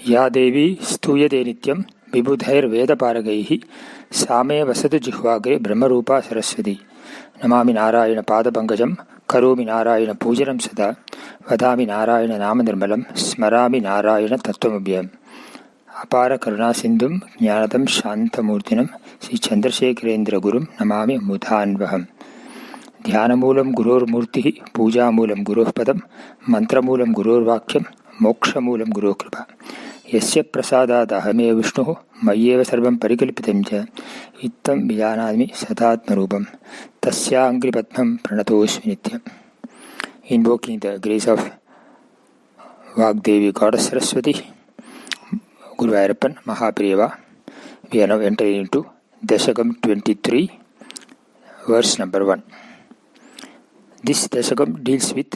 या देवी स्तूयते नित्यं विबुधैर्वेदपारगैः सा मे वसतु जिह्वाग्रे ब्रह्मरूपा सरस्वती। नमामि नारायण पादपङ्कजं करोमि नारायण पूजनं सदा वदामि नारायण नाम निर्मलं स्मरामि नारायण तत्त्वमव्ययम्। अपार करुणासिन्धुं ज्ञानदं शान्तमूर्तिनं श्रीचन्द्रशेखरेन्द्रगुरुं नमामि मुधान्वहम्। ध्यानमूलं गुरोर्मूर्तिः पूजामूलं गुरोः पदं मन्त्रमूलं गुरोर्वाक्यं मोक्षमूलं गुरोः कृपा। यस्य प्रसादात् अहमेव विष्णुः मय्येव सर्वं परिकल्पितं च इत्थं विजानामि सदात्मरूपं तस्याङ्घ्रिपद्मं प्रणतोऽस्मि नित्यम्। Invoking the grace of Vagdevi Goddess Saraswati, Guru Ayappan, Mahapriyava, we are now entering into Dasakam 23, verse number 1. This Dasakam deals with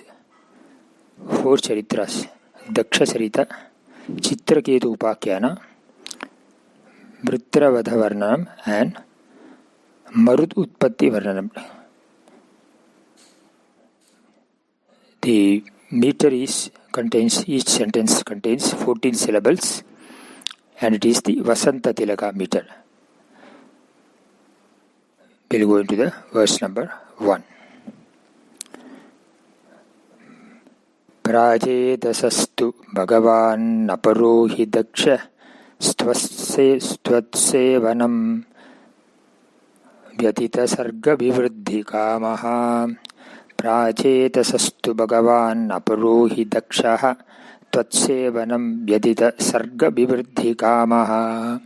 4 charitras: Daksha Charita, Chitraketu Upakyana, Vritravadha Varnanam, and Marut Utpatti Varnanam. The meter each sentence contains 14 syllables, and it is the Vasanta Tilaka meter. We'll go into the verse number 1. Prajedasastu Bhagavan Naparohi Daksha Stvatsevanam Vyatita Sarga Vivriddhi Kamaha. Prajedasastu Bhagavan Naparohi Daksha Tvatsevanam Vyatita Sarga Vivriddhi Kamaha.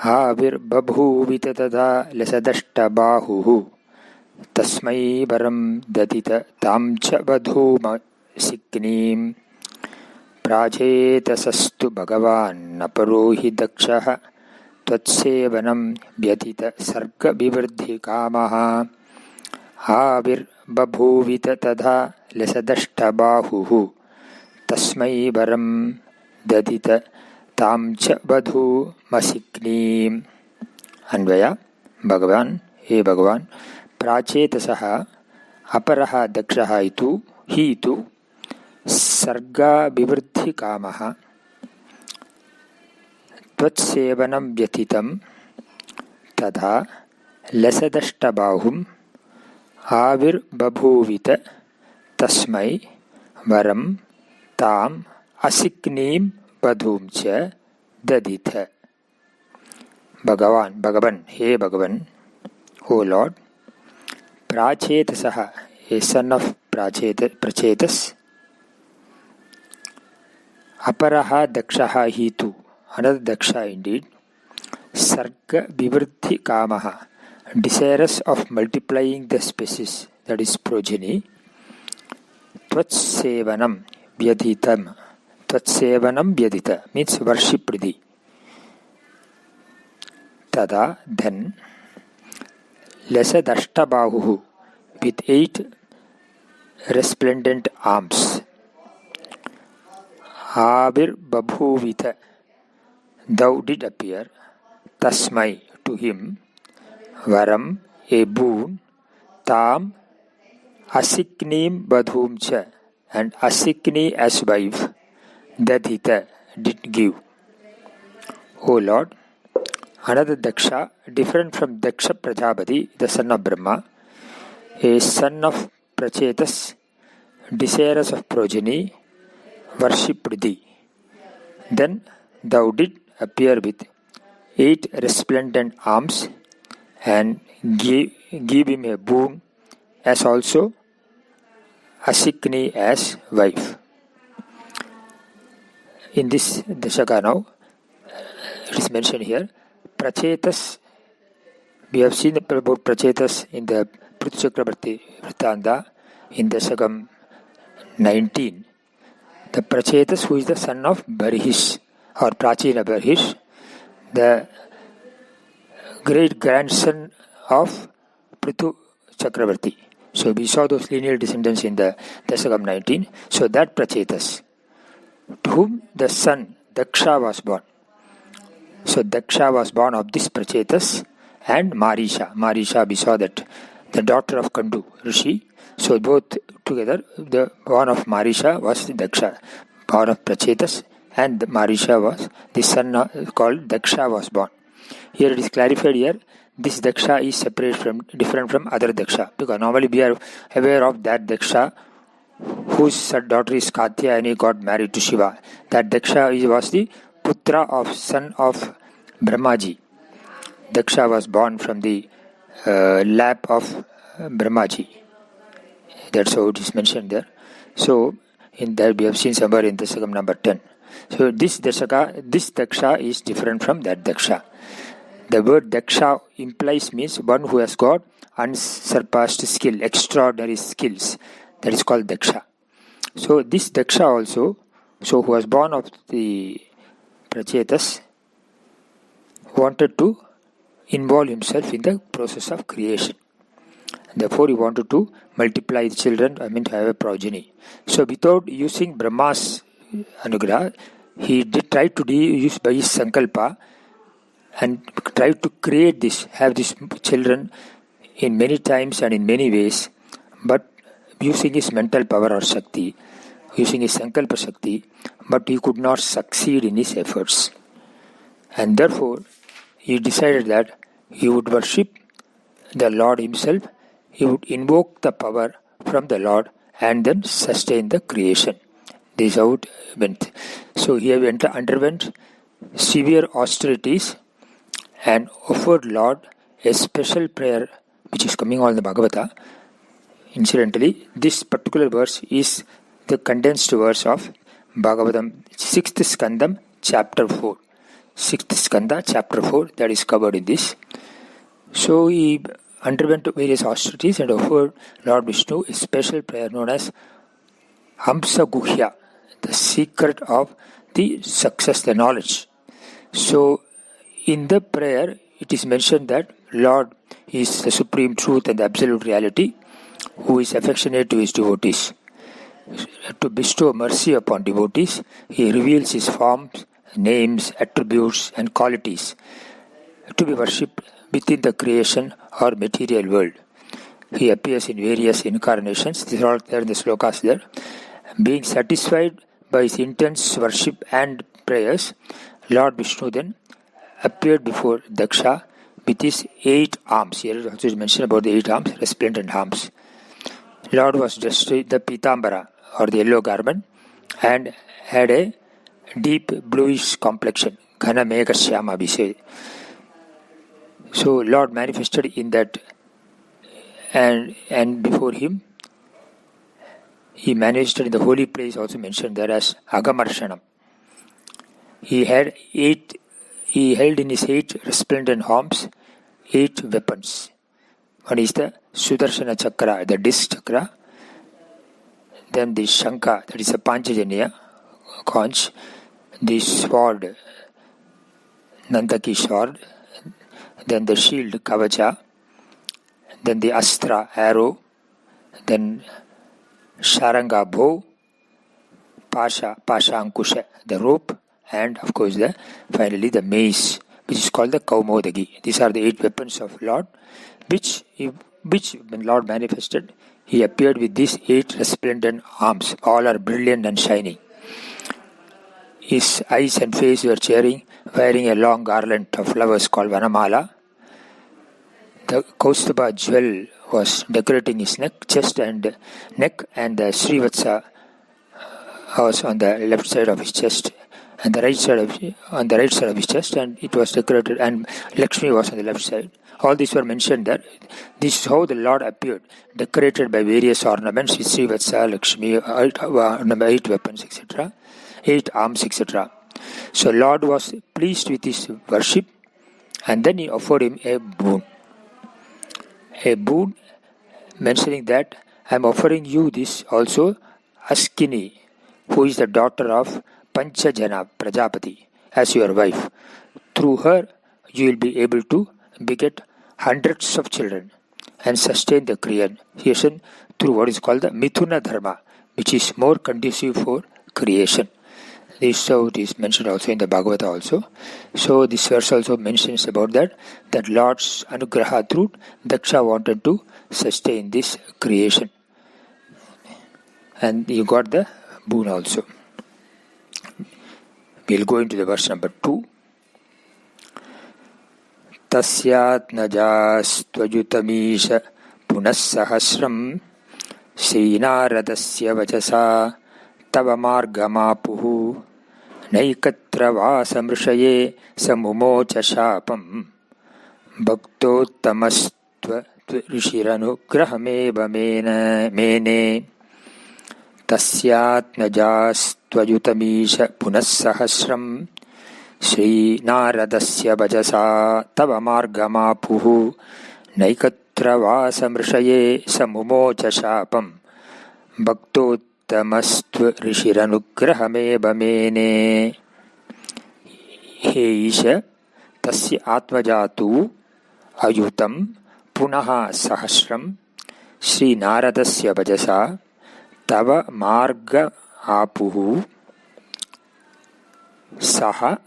Avirbabhuvita tada lasadashta bahuhu tasmai varam dadita tamcha vadhuma siknim. Prajedasastu Bhagavan Naparohi Daksha Tvatsevanam Vyatita Sarga Vivriddhi Kamaha. Avirbabhuvita tada lasadashta bahuhu tasmai varam dadita tamcha vadhu masiknim. Anvaya. Bhagavan, he Bhagavan, prachetasaha aparaha dakshaha itu hi itu sarga vivriddhi kamaha tvatsevanam vyatitam tadha lasadashta bahum avirbabhuvita tasmai varam tam asiknim vadhum cha daditha. Bhagavan, he Bhagavan, O Lord, Prachetasaha, a son of Prachetas, Aparaha Dakshaha Hitu, another Daksha indeed, Sarga Vivriddhi Kamaha, desirous of multiplying the species, that is progeny, Tvatsevanam Vyaditam, Tvatsevanam Vyadita means worshipped thee. Tada, then, Lasadashtabahuhu, with 8 resplendent arms. Avirbabhuvita, thou did appear, Tasmai, to him, Varam, a boon, Tam, Asiknim Badhum cha, and Asikni as wife, Dadhita, did give. O Lord, another Daksha, different from Daksha Prajapati, the son of Brahma, a son of Prachetas, desirous of progeny, worshipped thee. Then thou did appear with 8 resplendent arms and give him a boon, as also Asikni as wife. In this Dasaka now, it is mentioned here, Prachetas, we have seen about Prachetas in the Prithvi Chakravarti Vrittanta in Dasakam 19. The Prachetas, who is the son of Barhish or Prachina Barhish, the great grandson of Prithvi Chakravarti. So we saw those lineal descendants in the Dasakam 19. So that Prachetas, to whom the son Daksha was born. So Daksha was born of this Prachetas and Marisha. Marisha, we saw that the daughter of Canto, Rishi. So both together, the born of Marisha was Daksha. Born of Prachetas and Marisha was, the son called Daksha was born. Here it is clarified here, this Daksha is different from other Daksha, because normally we are aware of that Daksha whose daughter is Katyayani got married to Shiva. That Daksha was the putra of son of Brahmaji. Daksha was born from the lap of Brahmaji. That's how it is mentioned there. So, in that we have seen somewhere in Dasakam number 10. So, this Daksha is different from that Daksha. The word Daksha implies means one who has got unsurpassed skill, extraordinary skills. That is called Daksha. So, this Daksha also, who was born of the Prachetas, wanted to involve himself in the process of creation. Therefore, he wanted to multiply the children, to have a progeny. So, without using Brahma's anugraha, he did try to use by his sankalpa and try to create have these children in many times and in many ways, but using his mental power or Shakti, using his sankalpa Shakti, but he could not succeed in his efforts. And therefore, he decided that he would worship the Lord himself, he would invoke the power from the Lord and then sustain the creation. This is how it went. So he underwent severe austerities and offered Lord a special prayer which is coming on the Bhagavata. Incidentally, this particular verse is the condensed verse of Bhagavatam, 6th Skandam, chapter 4. 6th Skanda, chapter 4, that is covered in this. So he underwent various austerities and offered Lord Vishnu a special prayer known as Hamsa Guhya, the secret of the success, the knowledge. So in the prayer, it is mentioned that Lord is the supreme truth and the absolute reality, who is affectionate to his devotees. To bestow mercy upon devotees, he reveals his forms, names, attributes and qualities to be worshipped within the creation or material world. He appears in various incarnations. These are all there in the slokas there. Being satisfied by his intense worship and prayers, Lord Vishnu then appeared before Daksha with his 8 arms. Here it also is mentioned about the 8 arms, resplendent arms. Lord was dressed in the pitambara or the yellow garment and had a deep bluish complexion. Ghana mega shyama we say. So Lord manifested in that, and before him he manifested in the holy place, also mentioned there as Agamarshanam. He held in his 8 resplendent arms 8 weapons. One is the Sudarshana Chakra, the disc chakra, then the Shanka, that is the Panchajanya conch, the sword, Nandaki sword, then the shield, Kavacha, then the Astra, arrow, then Sharanga, bow, Pasha Ankusha, the rope, and of course finally the mace, which is called the Kaumodagi. These are the 8 weapons of Lord, which when Lord manifested, he appeared with these 8 resplendent arms. All are brilliant and shining. His eyes and face were cheering, wearing a long garland of flowers called Vanamala. The Kaustubha jewel was decorating his chest and neck, and the Srivatsa was on the left side of his chest, and the right side of his chest, and it was decorated, and Lakshmi was on the left side. All these were mentioned there. This is how the Lord appeared, decorated by various ornaments, Srivatsa, Lakshmi, 8 weapons, etc., 8 arms, etc. So Lord was pleased with his worship, and then he offered him a boon. A boon mentioning that I am offering you this also, Askini, who is the daughter of Panchajana Prajapati, as your wife. Through her, you will be able to beget hundreds of children and sustain the creation through what is called the Mithuna Dharma, which is more conducive for creation. This is how it is mentioned also in the Bhagavata also. So this verse also mentions about that Lord's Anugraha through Daksha wanted to sustain this creation. And you got the boon also. We'll go into the verse number 2. Tasyatnajastvayutamisha punassahasram Srinaradasya vachasa tava margamapuhu Naikatra vasamrishaye samumocha shapam Bhaktotamastva rishiranugrahameva mene Tasyatnajastvayutamisha punassahasram Shri Naradasya vajasa tava margamapuhu Naikatra vasamrishaye samumocha shapam Bhaktotamastva rishiranugrahameva mene. He Isha tasya atmajatu ayutam punaha sahasram Shri Naradasya vajasa tava marga apuhu saha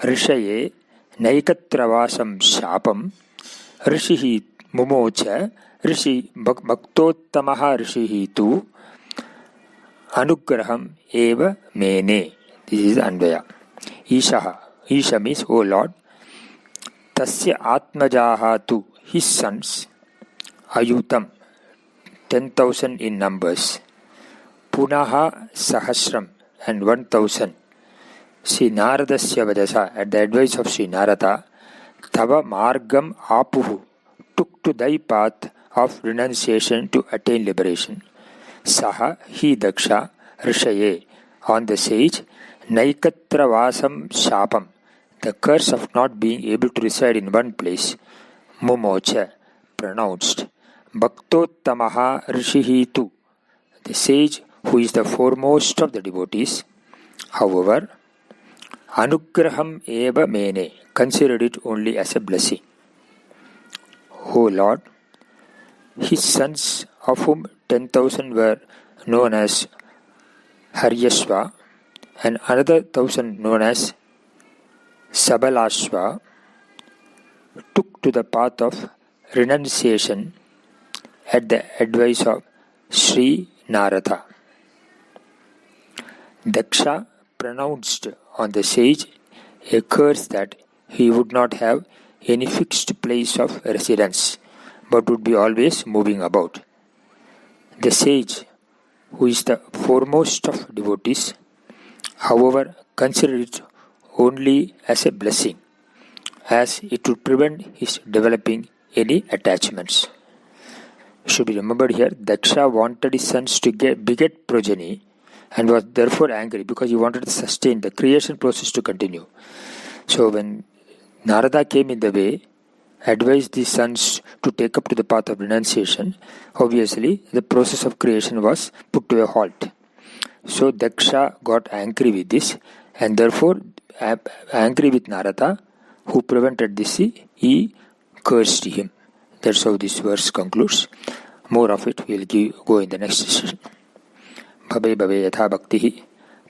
rishaye naikatravasam shapam rishihi mumocha rishi bhaktotamaha rishihi tu anugraham eva mene. This is Anvaya. Isha means, O Lord, tasya atmajaha tu, his sons, ayutam, 10,000 in numbers, punaha sahasram, and 1,000. Sri Naradasya vajasa, at the advice of Sri Narada, tava margam apuhu, took to thy path of renunciation to attain liberation. Saha, he Daksha, rishaye, on the sage, naikatra vasam shapam, the curse of not being able to reside in one place, mumocha, pronounced. Bhaktotamaha rishihi tu, the sage who is the foremost of the devotees, however, anugraham eva mene, considered it only as a blessing. O Lord, his sons, of whom 10,000 were known as Haryashva and another 1,000 known as Sabalashva, took to the path of renunciation at the advice of Sri Narada. Daksha pronounced on the sage a curse that he would not have any fixed place of residence, but would be always moving about. The sage, who is the foremost of devotees, however, considered it only as a blessing, as it would prevent his developing any attachments. Should be remembered here, Daksha wanted his sons to beget progeny and was therefore angry because he wanted to sustain the creation process to continue. So when Narada came in the way, advised the sons to take up to the path of renunciation, obviously the process of creation was put to a halt. So Daksha got angry with this, and therefore angry with Narada, who prevented this, he cursed him. That's how this verse concludes. More of it we'll go in the next session. Bhave bhave yatha bhaktihi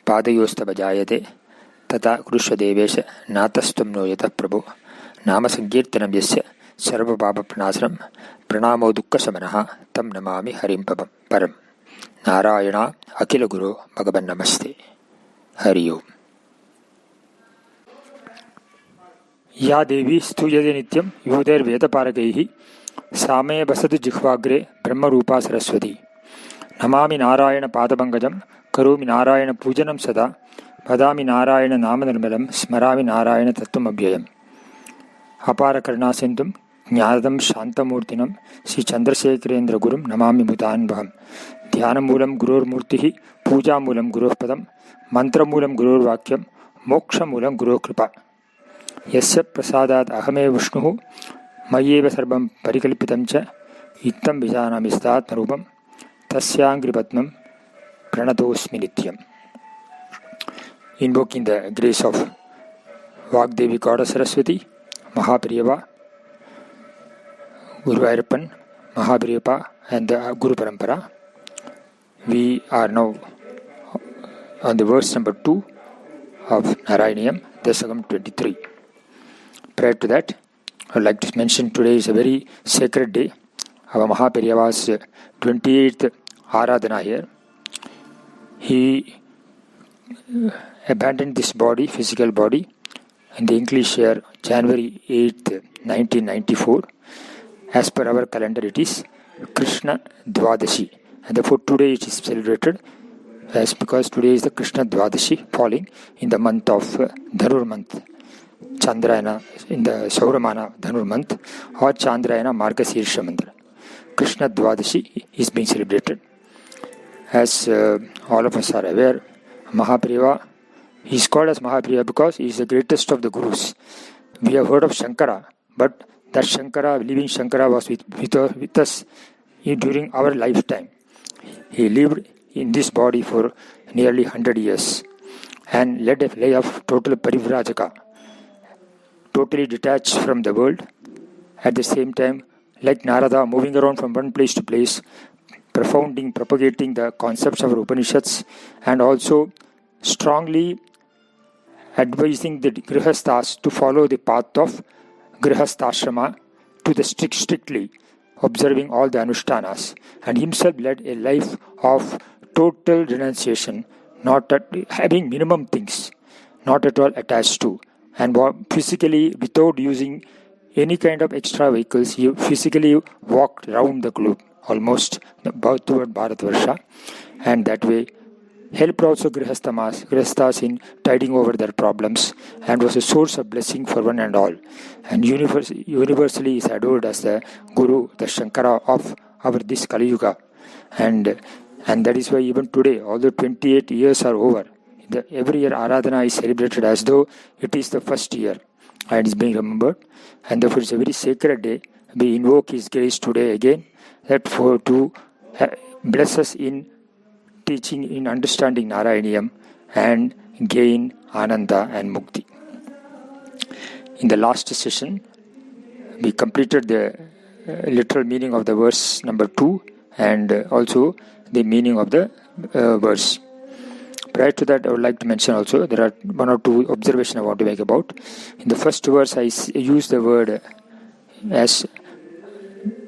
padayostava jayate tata krusha devesha natastam no yatha prabhu nama sankirtanam yasya sarva bhava pranasram pranamo dukkha samanaha tam namami harim param. Narayana Akila Guru Bhagavan Namaste. Hari Om. Ya Devi Stuyade Nityam Yuder Veda Paragaihi Same Basadu Jikhvagre Brahma Rupa Saraswati. Namami Narayana Padabangajam Karumi Narayana Pujanam Sada Padami Narayana Namanirmalam Smarami Narayana Tattum Abhyayam. Apara Karna Sindhum Jnadam Shantamurtinam Sri Chandrasekharendra Gurum Namami Mutan Baham. Dhyanamoolam Gurur Murtihi, Puja Moolam Gurur Padam, Mantra Moolam Gurur Vakyam, Moksha Moolam Gurur Kripa. Yasya Prasadat Ahame Vishnuhu, Mayeva Sarbam Parikalpitamcha, Ittam Vijanam Istat Narubam, Tasyangribatnam, Pranatosmi Nityam. Invoking the grace of Vagdevi Goddess Saraswati, Mahapriyava, Guru Ayyappan, Mahapriyapa, and the Guru Parampara. We are now on the verse number 2 of Narayaneeyam, Dasakam 23. Prior to that, I would like to mention today is a very sacred day. Our Mahapriyava's 28th Aradhana here. He abandoned this body, physical body, in the English year January 8th, 1994. As per our calendar, it is Krishna Dwadashi, and therefore today it is celebrated as because today is the Krishna Dwadashi, falling in the month of Dhanur month, Chandrayana, in the Sauramana Dhanur month, or Chandrayana Margasirsha Mandala. Krishna Dwadashi is being celebrated. As all of us are aware, Mahaprabhu, he is called as Mahaprabhu because he is the greatest of the Gurus. We have heard of Shankara, but that Shankara, living Shankara, was with us during our lifetime. He lived in this body for nearly 100 years and led a life of total parivrajaka, totally detached from the world. At the same time, like Narada, moving around from one place to place, propagating the concepts of Upanishads, and also strongly advising the Grihasthas to follow the path of Grihasthashrama to the strictly, observing all the Anushtanas, and himself led a life of total renunciation, not having minimum things, not at all attached to, and physically, without using any kind of extra vehicles, he physically walked round the globe, almost about toward Bharatvarsha, and that way helped also Grihasthas in tiding over their problems, and was a source of blessing for one and all, and universally is adored as the Guru, the Shankara of our this Kali Yuga, and that is why even today, although 28 years are over, every year Aradhana is celebrated as though it is the first year, and is being remembered, and therefore it's a very sacred day. We invoke His grace today again, that to bless us in teaching, in understanding Narayaneeyam, and gain Ananda and Mukti. In the last session, we completed the literal meaning of the verse number 2 and also the meaning of the verse. Prior to that, I would like to mention also, there are one or two observations I want to make about. In the first verse, I use the word as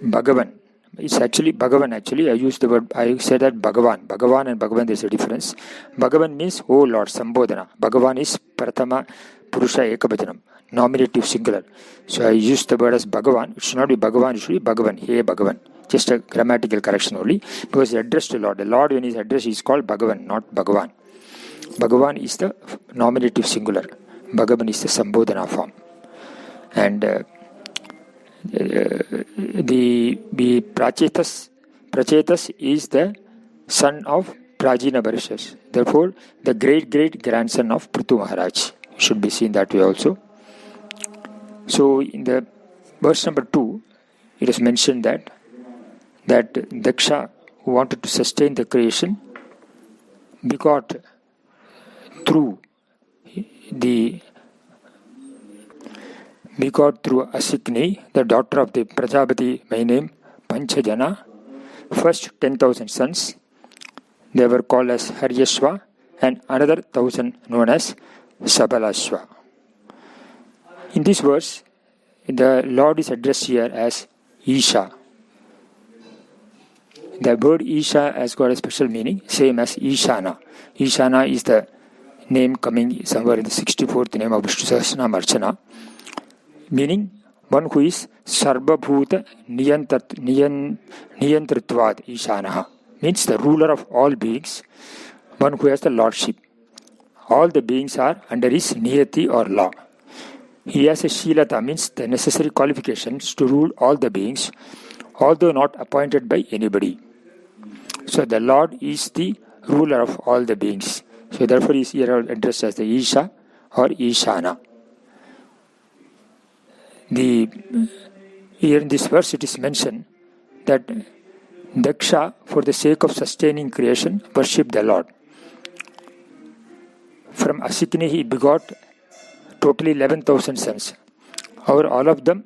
Bhagavan. It's actually Bhagavan. Actually, I use the word, I said that Bhagavan. Bhagavan and Bhagavan, there's a difference. Bhagavan means, oh Lord, Sambodhana. Bhagavan is Pratama Purusha Ekabhajanam, nominative singular. So I use the word as Bhagavan. It should not be Bhagavan, it should be Bhagavan. Hey Bhagavan. Just a grammatical correction only, because it's addressed to Lord. The Lord, when he is addressed, is called Bhagavan, not Bhagavan. Bhagavan is the nominative singular. Bhagavan is the Sambodhana form. And the Prachetas is the son of Prajina Barishas. Therefore, the great grandson of Prithu Maharaj should be seen that way also. So, in the verse number 2, it is mentioned that Daksha, who wanted to sustain the creation, begot through Asikni, the daughter of the Prajapati by name Panchajana, first 10,000 sons. They were called as Haryashva, and another 1,000 known as Sabalashva. In this verse, the Lord is addressed here as Isha. The word Isha has got a special meaning, same as Ishana. Ishana is the name coming somewhere in the 64th name of Vishnu Sahasranam Archana, meaning one who is Sarvabhuta Niyantritvad Ishanaha, means the ruler of all beings, one who has the lordship. All the beings are under his niyati or law. He has a Shilata, means the necessary qualifications to rule all the beings, although not appointed by anybody. So the Lord is the ruler of all the beings. So therefore he is here addressed as the Isha or Ishana. Here in this verse it is mentioned that Daksha, for the sake of sustaining creation, worshipped the Lord. From Asikni he begot totally 11,000 sons. However, all of them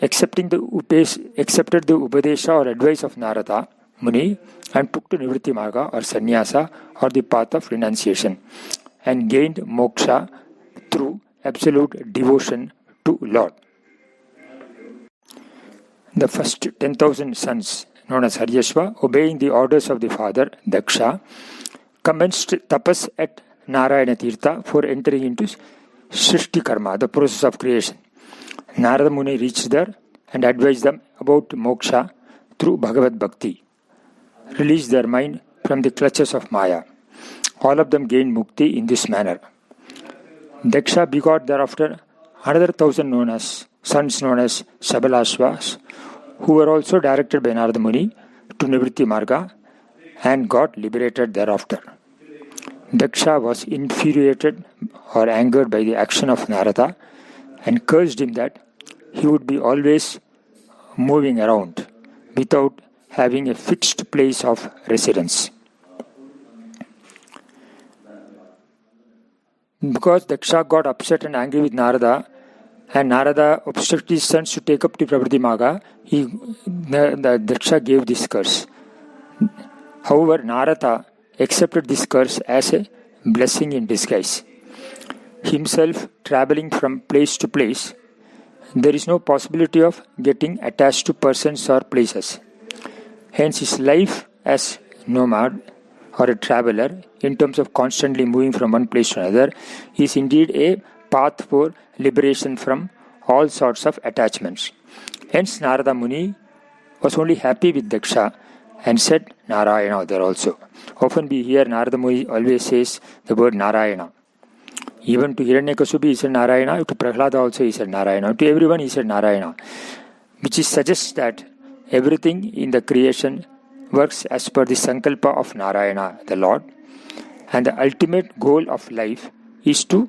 accepted the Upadesha or advice of Narada Muni and took to Nivritti Marga or Sannyasa or the path of renunciation and gained moksha through absolute devotion to Lord. The first 10,000 sons, known as Haryashva, obeying the orders of the father Daksha, commenced tapas at Narayana Tirtha for entering into Srishti Karma, the process of creation. Narada Muni reached there and advised them about moksha through Bhagavad Bhakti, released their mind from the clutches of Maya. All of them gained mukti in this manner. Daksha begot thereafter another 1,000 sons known as Shabalashvas, who were also directed by Narada Muni to Nivritti Marga and got liberated thereafter. Daksha was infuriated or angered by the action of Narada and cursed him that he would be always moving around without having a fixed place of residence. Because Daksha got upset and angry with Narada, and Narada obstructed his sons to take up the Pravritti Marga, Daksha gave this curse. However, Narada accepted this curse as a blessing in disguise. Himself traveling from place to place, there is no possibility of getting attached to persons or places. Hence, his life as nomad or a traveler, in terms of constantly moving from one place to another, is indeed a path for liberation from all sorts of attachments. Hence, Narada Muni was only happy with Daksha and said Narayana there also. Often we hear Narada Muni always says the word Narayana. Even to Hiranyakasipu he said Narayana, to Prahlada also he said Narayana, to everyone he said Narayana, which suggests that everything in the creation works as per the sankalpa of Narayana, the Lord, and the ultimate goal of life is to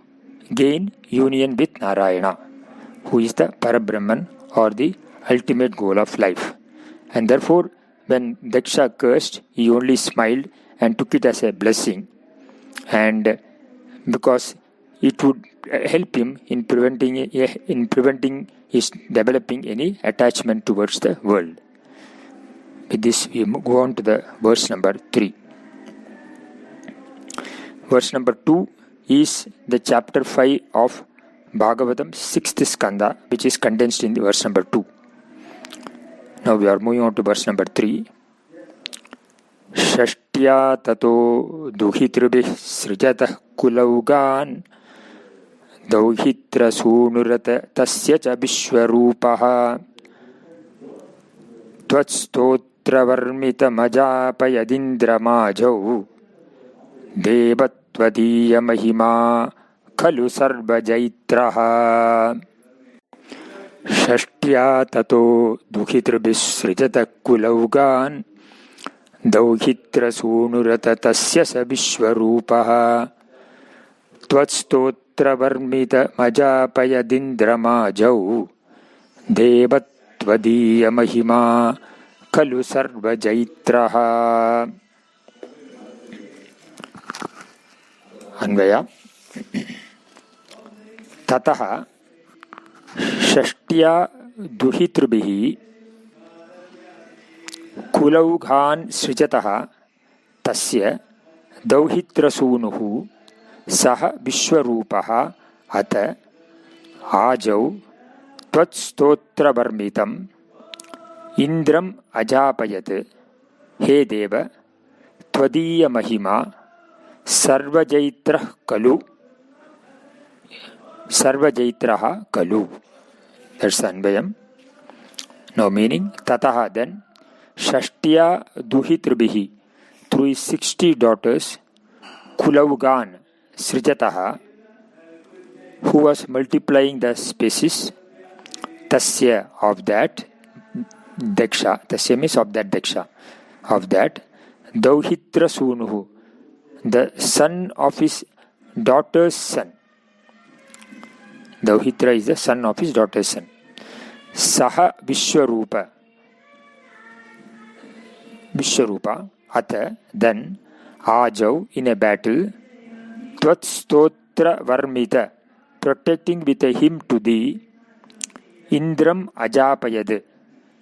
gain union with Narayana, who is the Parabrahman or the ultimate goal of life. And therefore, when Daksha cursed, he only smiled and took it as a blessing, and because it would help him in preventing his developing any attachment towards the world. With this, we go on to the verse number 3. Verse number 2 is the chapter 5 of Bhagavatam 6th skanda, which is condensed in the verse number 2. Now we are moving on to verse number 3. Shashtya tato duhitrubih srijatah kulaugan dauhitra sunurata tasya cha vishwarupaha tvatstotravarmita majapayadindra majau devattvadiya mahima khalu sarva jaitraha. Shashtya tato duhitrubhisrijata kulaugan dauhitra sunurata tasya sa vishwarupaha tvatstotra varmita majapayadindra majau devattvadiya mahima khalu sarva jaitraha. Anvaya tataha Shashtya duhitrubihi kulaughan srijataha tasya dauhitra sunuhu saha vishwarupaha ata ajau tvatstotra varmitam indram ajapayat he deva tvadiya mahima sarva jaitrah kalu sarva jaitraha kalu. That's the Anvayam. Now meaning, tataha then, Shashtya duhitribihi, through his 60 daughters, Kulaugan Srijataha, who was multiplying the species, Tasya of that, Daksha, Tasya means of that Daksha, of that, Dauhitra Sunuhu, the son of his daughter's son. Dauhitra is the son of his daughter's son. Saha Vishwarupa. Vishwarupa, Ata, then, Ajau, in a battle, Tvatstotra Varmita, protecting with a hymn to thee, Indram Ajapayad,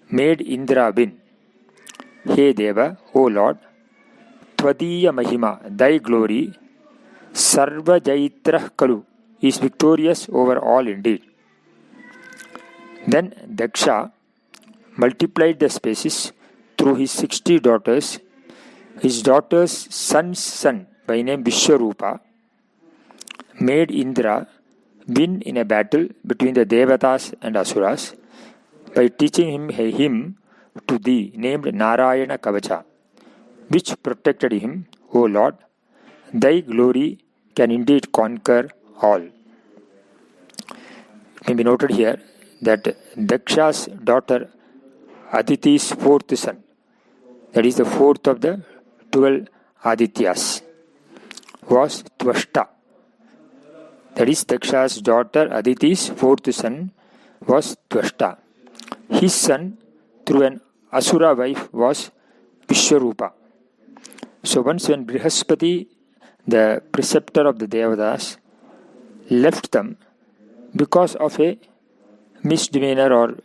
made Indra win. He Deva, O Lord, Tvadiya Mahima, thy glory, Sarva Jaitrah Kalu, is victorious over all indeed. Then Daksha multiplied the species through his 60 daughters. His daughter's son's son by name Vishwarupa, made Indra win in a battle between the Devatas and Asuras by teaching him to thee, named Narayana Kavacha, which protected him, O Lord. Thy glory can indeed conquer all. It may be noted here that Daksha's daughter Aditi's fourth son, that is the fourth of the 12 Adityas, was Tvashta. That is, Daksha's daughter Aditi's fourth son was Tvashta. His son, through an Asura wife, was Vishwarupa. So once when Brihaspati, the preceptor of the Devatas, left them because of a misdemeanor or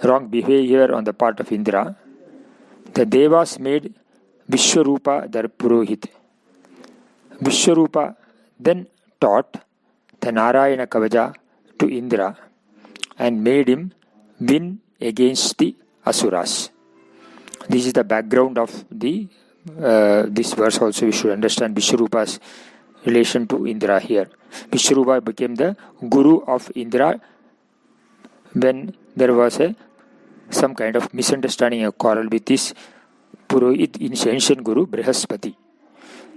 wrong behavior on the part of Indra, the Devas made Vishwarupa their Purohit. Vishwarupa then taught the Narayana Kavaja to Indra and made him win against the Asuras. This is the background of the this verse. Also we should understand Vishwarupa's relation to Indra here. Vishwarupa became the guru of Indra when there was some kind of misunderstanding, a quarrel with this Purohit, ancient guru Brihaspati.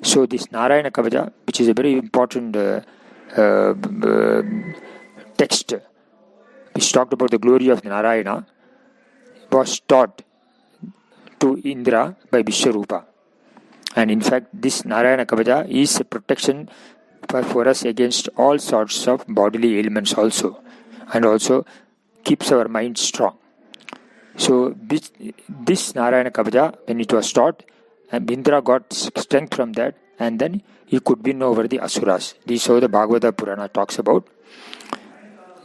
So this Narayana Kavaja, which is a very important text which talked about the glory of Narayana, was taught to Indra by Vishwarupa. And in fact, this Narayana Kavaja is a protection for us against all sorts of bodily ailments also, and also keeps our mind strong. So this Narayana Kavaja, when it was taught, and Indra got strength from that, and then he could win over the Asuras. This is how the Bhagavata Purana talks about.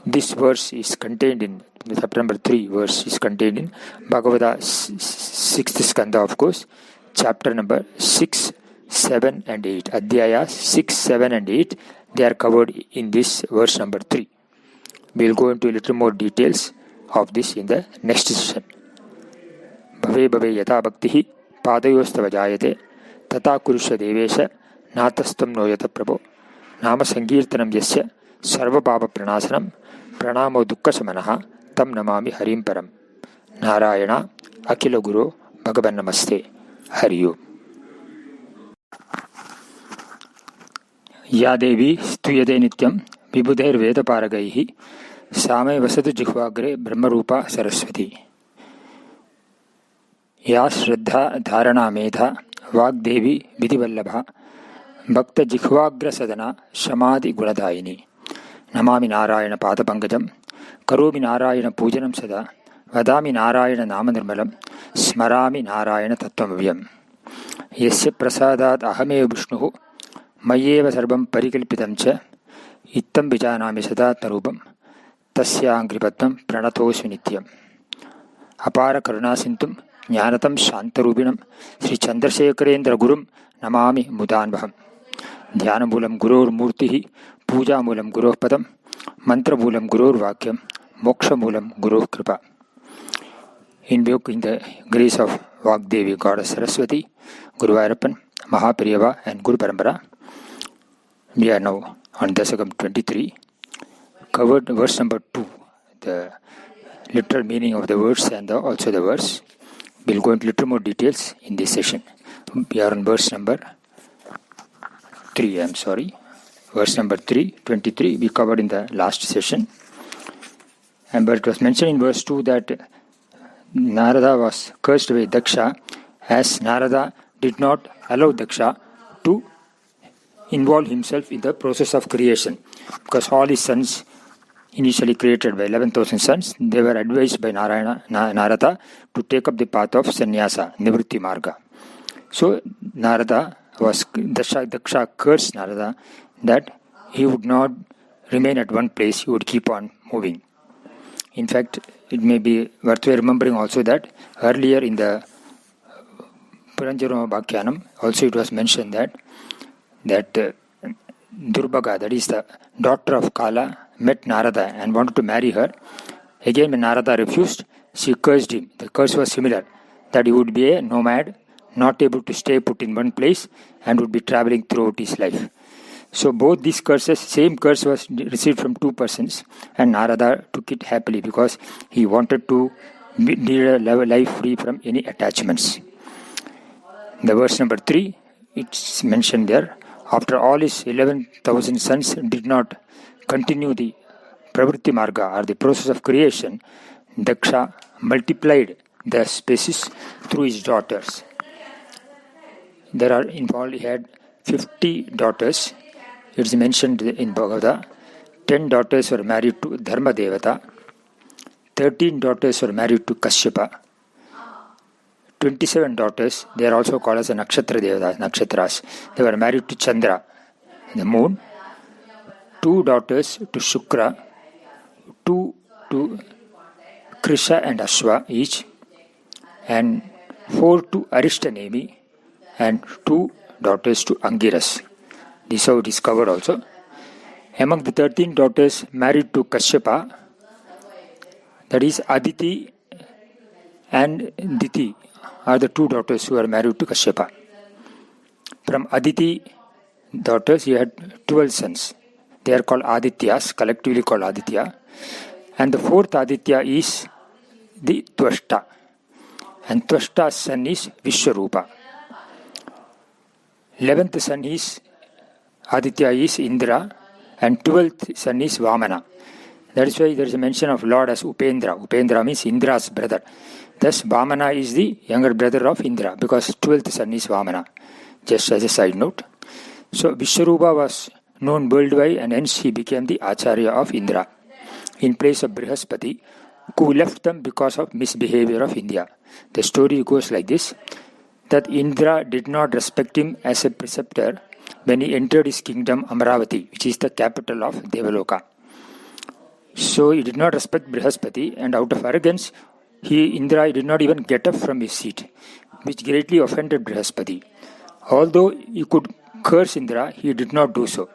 This verse is contained in, the chapter number 3 verse is contained in Bhagavata 6th Skanda, of course, chapter number 6, 7 and 8. Adhyaya 6, 7 and 8, they are covered in this verse number 3. We will go into a little more details of this in the next session. Bhave bhave yata bhaktihi padayostava jayate tata kurusha devesha natastam noyata prabho nama sankirtanam yasya sarva bhava pranasanam pranamo dukkha samanaha tam namami harim param. Narayana Akila Guru Bhagavan Namaste. Hari Om. Ya Devi stuyade nityam vibudhair veda paragaihi samay vasatu jihvagre brahmarupa saraswati. Ya Shraddha Dharana Medha Vagdevi Vidivallabha Bhakta Jihvagra Sadhana Shamadhi Gunadayini. Namami Narayana Padapangajam Karomi Narayana Pujanam Sada Vadami Narayana Namanirmalam Smarami Narayana Tattvavyam. Yasya Prasadat Ahame Vishnuhu Mayeva Sarvam Parikalpitam Cha Ittam Vijanami Sadat Narubam Tasya Angripatam Pranatosmi Nityam. Apara Karunasintum Jnanatam Shantarubinam Sri Chandrasekharendra Gurum Namami Mudanvaham. Dhyanamoolam Gurur Murtihi Puja Moolam Gurur Padam Mantra Moolam Gurur Vakyam Moksha Moolam Gurur Kripa. Invoking the grace of Vagdevi Goddess Saraswati, Guru Vairappan, Mahapriyava and Guru Parampara. We are now on Dasakam 23, covered verse number 2, the literal meaning of the words and also the verse. We will go into little more details in this session. We are on verse number 3, verse number 3, 23, we covered in the last session. And but it was mentioned in verse 2 that Narada was cursed by Daksha, as Narada did not allow Daksha to involve himself in the process of creation, because all his sons, initially created by 11,000 sons, they were advised by Narada to take up the path of sannyasa, nivritti marga. So Daksha cursed Narada that he would not remain at one place, he would keep on moving. In fact, it may be worthwhile remembering also that earlier in the Puranjarama Bhakhyanam, also it was mentioned that Durbhaga, that is the daughter of Kala, met Narada and wanted to marry her. Again, when Narada refused, she cursed him. The curse was similar, that he would be a nomad, not able to stay put in one place, and would be traveling throughout his life. So both these curses, same curse was received from two persons, and Narada took it happily because he wanted to lead a life free from any attachments. The verse number 3, it's mentioned there. After all his 11,000 sons did not continue the pravritti marga, or the process of creation, Daksha multiplied the species through his daughters. There are involved, he had 50 daughters. It's mentioned in Bhagavad. 10 daughters were married to Dharma Devata. 13 daughters were married to Kashyapa. 27 daughters, they are also called as the Nakshatra Devatas, Nakshatras. They were married to Chandra, the moon. 2 daughters to Shukra. 2 to Krisha and Ashwa each. And 4 to Arishtanemi. And 2 daughters to Angiras. This is how it is covered also. Among the 13 daughters married to Kashyapa, that is Aditi and Diti, are the 2 daughters who are married to Kashyapa. From Aditi daughters, he had 12 sons. They are called Adityas, collectively called Aditya. And the 4th Aditya is the Tvashta. And Tvashta's son is Vishwarupa. 11th son is Aditya is Indra, and 12th son is Vamana. That is why there is a mention of Lord as Upendra. Upendra means Indra's brother. Thus, Vamana is the younger brother of Indra, because 12th son is Vamana. Just as a side note. So, Vishwarupa was known worldwide, and hence he became the Acharya of Indra, in place of Brihaspati, who left them because of misbehavior of India. The story goes like this, that Indra did not respect him as a preceptor when he entered his kingdom Amaravati, which is the capital of Devaloka. So he did not respect Brihaspati, and out of arrogance, Indra did not even get up from his seat, which greatly offended Brihaspati. Although he could curse Indra, he did not do so.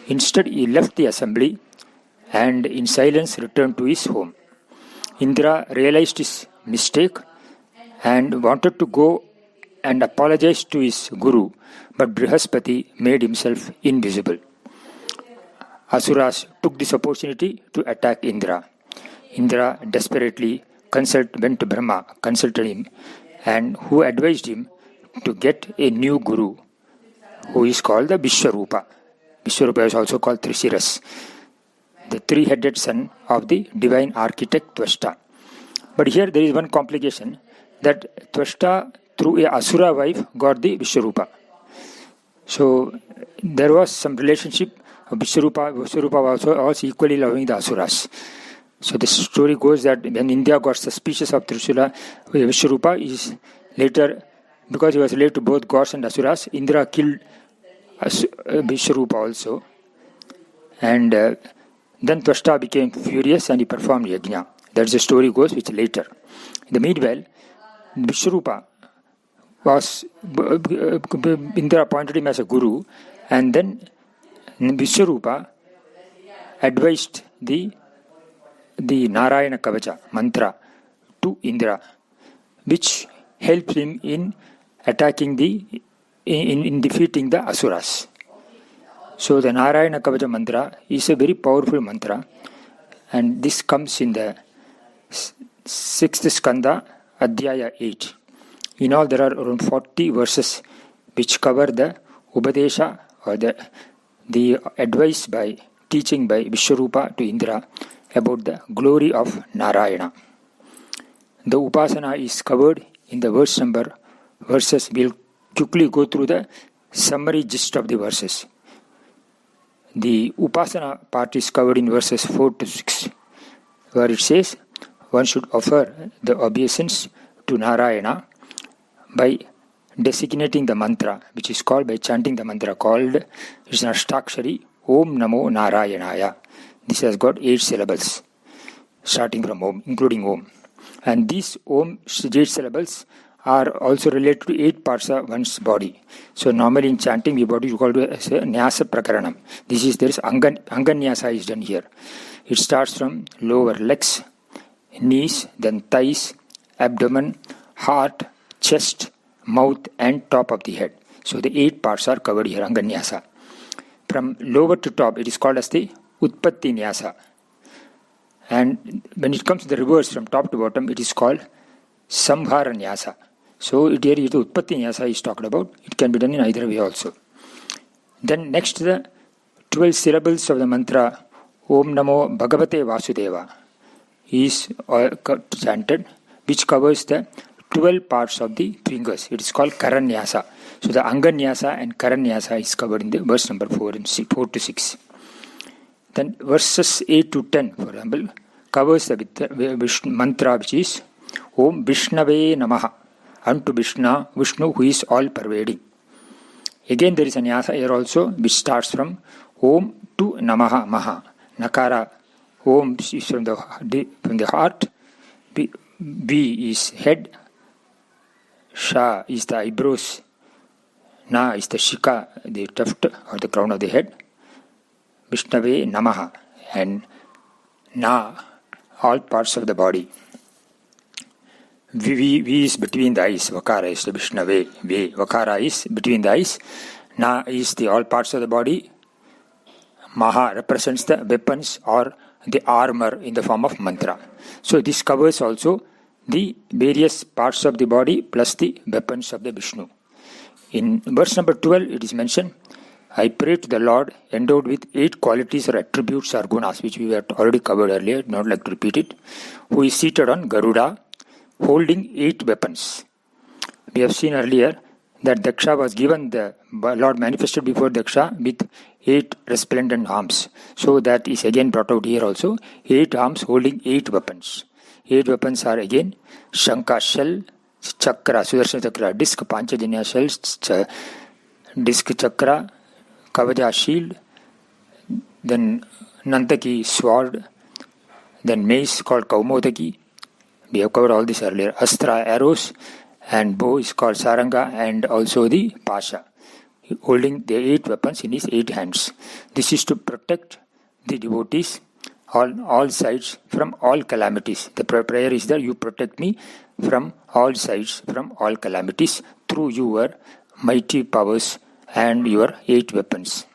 Instead, he left the assembly and in silence returned to his home. Indra realized his mistake and wanted to go and apologize to his guru, but Brihaspati made himself invisible. Asuras took this opportunity to attack Indra. Indra desperately went to Brahma, consulted him, and who advised him to get a new guru, who is called the Vishwarupa. Vishwarupa is also called Trishiras, the 3-headed son of the divine architect Tvashta. But here there is one complication, that Tvashta through a Asura wife got the Vishwarupa. So there was some relationship of Vishwarupa was equally loving the Asuras. So the story goes that when India got suspicious of Vishwarupa is later, because he was related to both gods and Asuras, Indra killed Vishwarupa also. And then Tvashta became furious and he performed yajna. That's the story goes, which later. In the meanwhile, Vishwarupa was, Indra appointed him as a guru, and then Vishwarupa advised the Narayana Kavacha mantra to Indra, which helped him in attacking in defeating the Asuras. So the Narayana Kavacha mantra is a very powerful mantra, and this comes in the 6th skanda, Adhyaya 8. In all, there are around 40 verses which cover the Upadesha, or the advice by teaching by Vishwarupa to Indra about the glory of Narayana. The Upasana is covered in the verses. We'll quickly go through the summary gist of the verses. The Upasana part is covered in verses 4 to 6, where it says one should offer the obeisance to Narayana by designating the mantra, which is called, by chanting the mantra called, it's an Ashtakshari, Om Namo Narayanaya. This has got 8 syllables, starting from Om, including Om. And these Om 8 syllables are also related to 8 parts of one's body. So normally in chanting, we body is called as a Nyasa Prakaranam. There is Anganyasa is done here. It starts from lower legs, knees, then thighs, abdomen, heart, chest, mouth and top of the head. So the 8 parts are covered here, Anganyasa. From lower to top, it is called as the Utpatti Nyasa. And when it comes to the reverse, from top to bottom, it is called Samhara Nyasa. So here the Utpatti Nyasa is talked about. It can be done in either way also. Then next, the 12 syllables of the mantra Om Namo Bhagavate Vasudeva is chanted, which covers the 12 parts of the fingers. It is called Karanyasa. So the Anganyasa and Karanyasa is covered in the verse number 4 to 6. Then verses 8 to 10, for example, covers the mantra which is Om Vishnave Namaha, unto Vishnu who is all pervading. Again there is a nyasa here also which starts from Om to Namaha Maha. Nakara, Om is from the heart, V is head, Sha is the eyebrows, Na is the shika, the tuft or the crown of the head, Vishnave Namaha, and Na, all parts of the body. V is between the eyes, Vakara is the Vishnave, Vakara is between the eyes, Na is the all parts of the body, Maha represents the weapons or the armor in the form of mantra. So this covers also the various parts of the body plus the weapons of the Vishnu. In verse number 12 it is mentioned, I pray to the Lord endowed with 8 qualities or attributes or gunas, which we had already covered earlier, not like to repeat it, who is seated on Garuda, holding 8 weapons. We have seen earlier that Daksha was given, the Lord manifested before Daksha with 8 resplendent arms. So that is again brought out here also, 8 arms holding 8 weapons. 8 weapons are again Shankha shell, Chakra, Sudarshan Chakra, disc, Panchajanya shells, disc chakra, Kavaja shield, then Nantaki sword, then mace called Kaumodaki. We have covered all this earlier. Astra arrows, and bow is called Saranga, and also the Pasha, holding the 8 weapons in his 8 hands. This is to protect the devotees on all sides from all calamities. The prayer is that you protect me from all sides, from all calamities, through your mighty powers and your 8 weapons.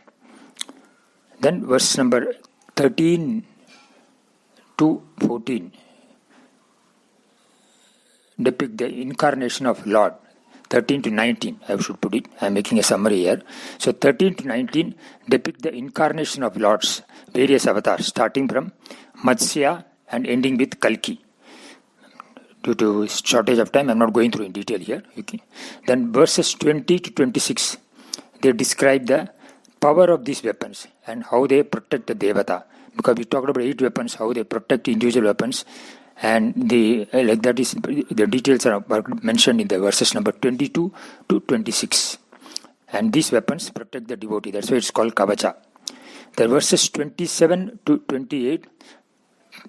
Then verse number 13 to 14 depict the incarnation of Lord. 13 to 19, I should put it. I am making a summary here. So 13 to 19 depict the incarnation of Lord's various avatars, starting from Matsya and ending with Kalki. Due to shortage of time, I am not going through in detail here. Okay. Then verses 20 to 26, they describe the power of these weapons and how they protect the Devata. Because we talked about 8 weapons, how they protect individual weapons. And the details are mentioned in the verses number 22 to 26. And these weapons protect the devotee. That's why it's called Kavacha. The verses 27 to 28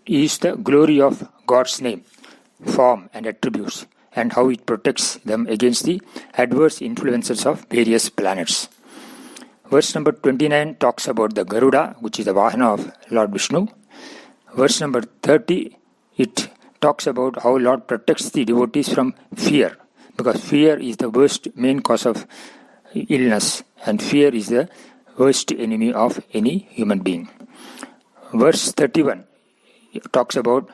is the glory of God's name, form and attributes, and how it protects them against the adverse influences of various planets. Verse number 29 talks about the Garuda, which is the Vahana of Lord Vishnu. Verse number 30, it talks about how Lord protects the devotees from fear, because fear is the worst main cause of illness, and fear is the worst enemy of any human being. Verse 31 talks about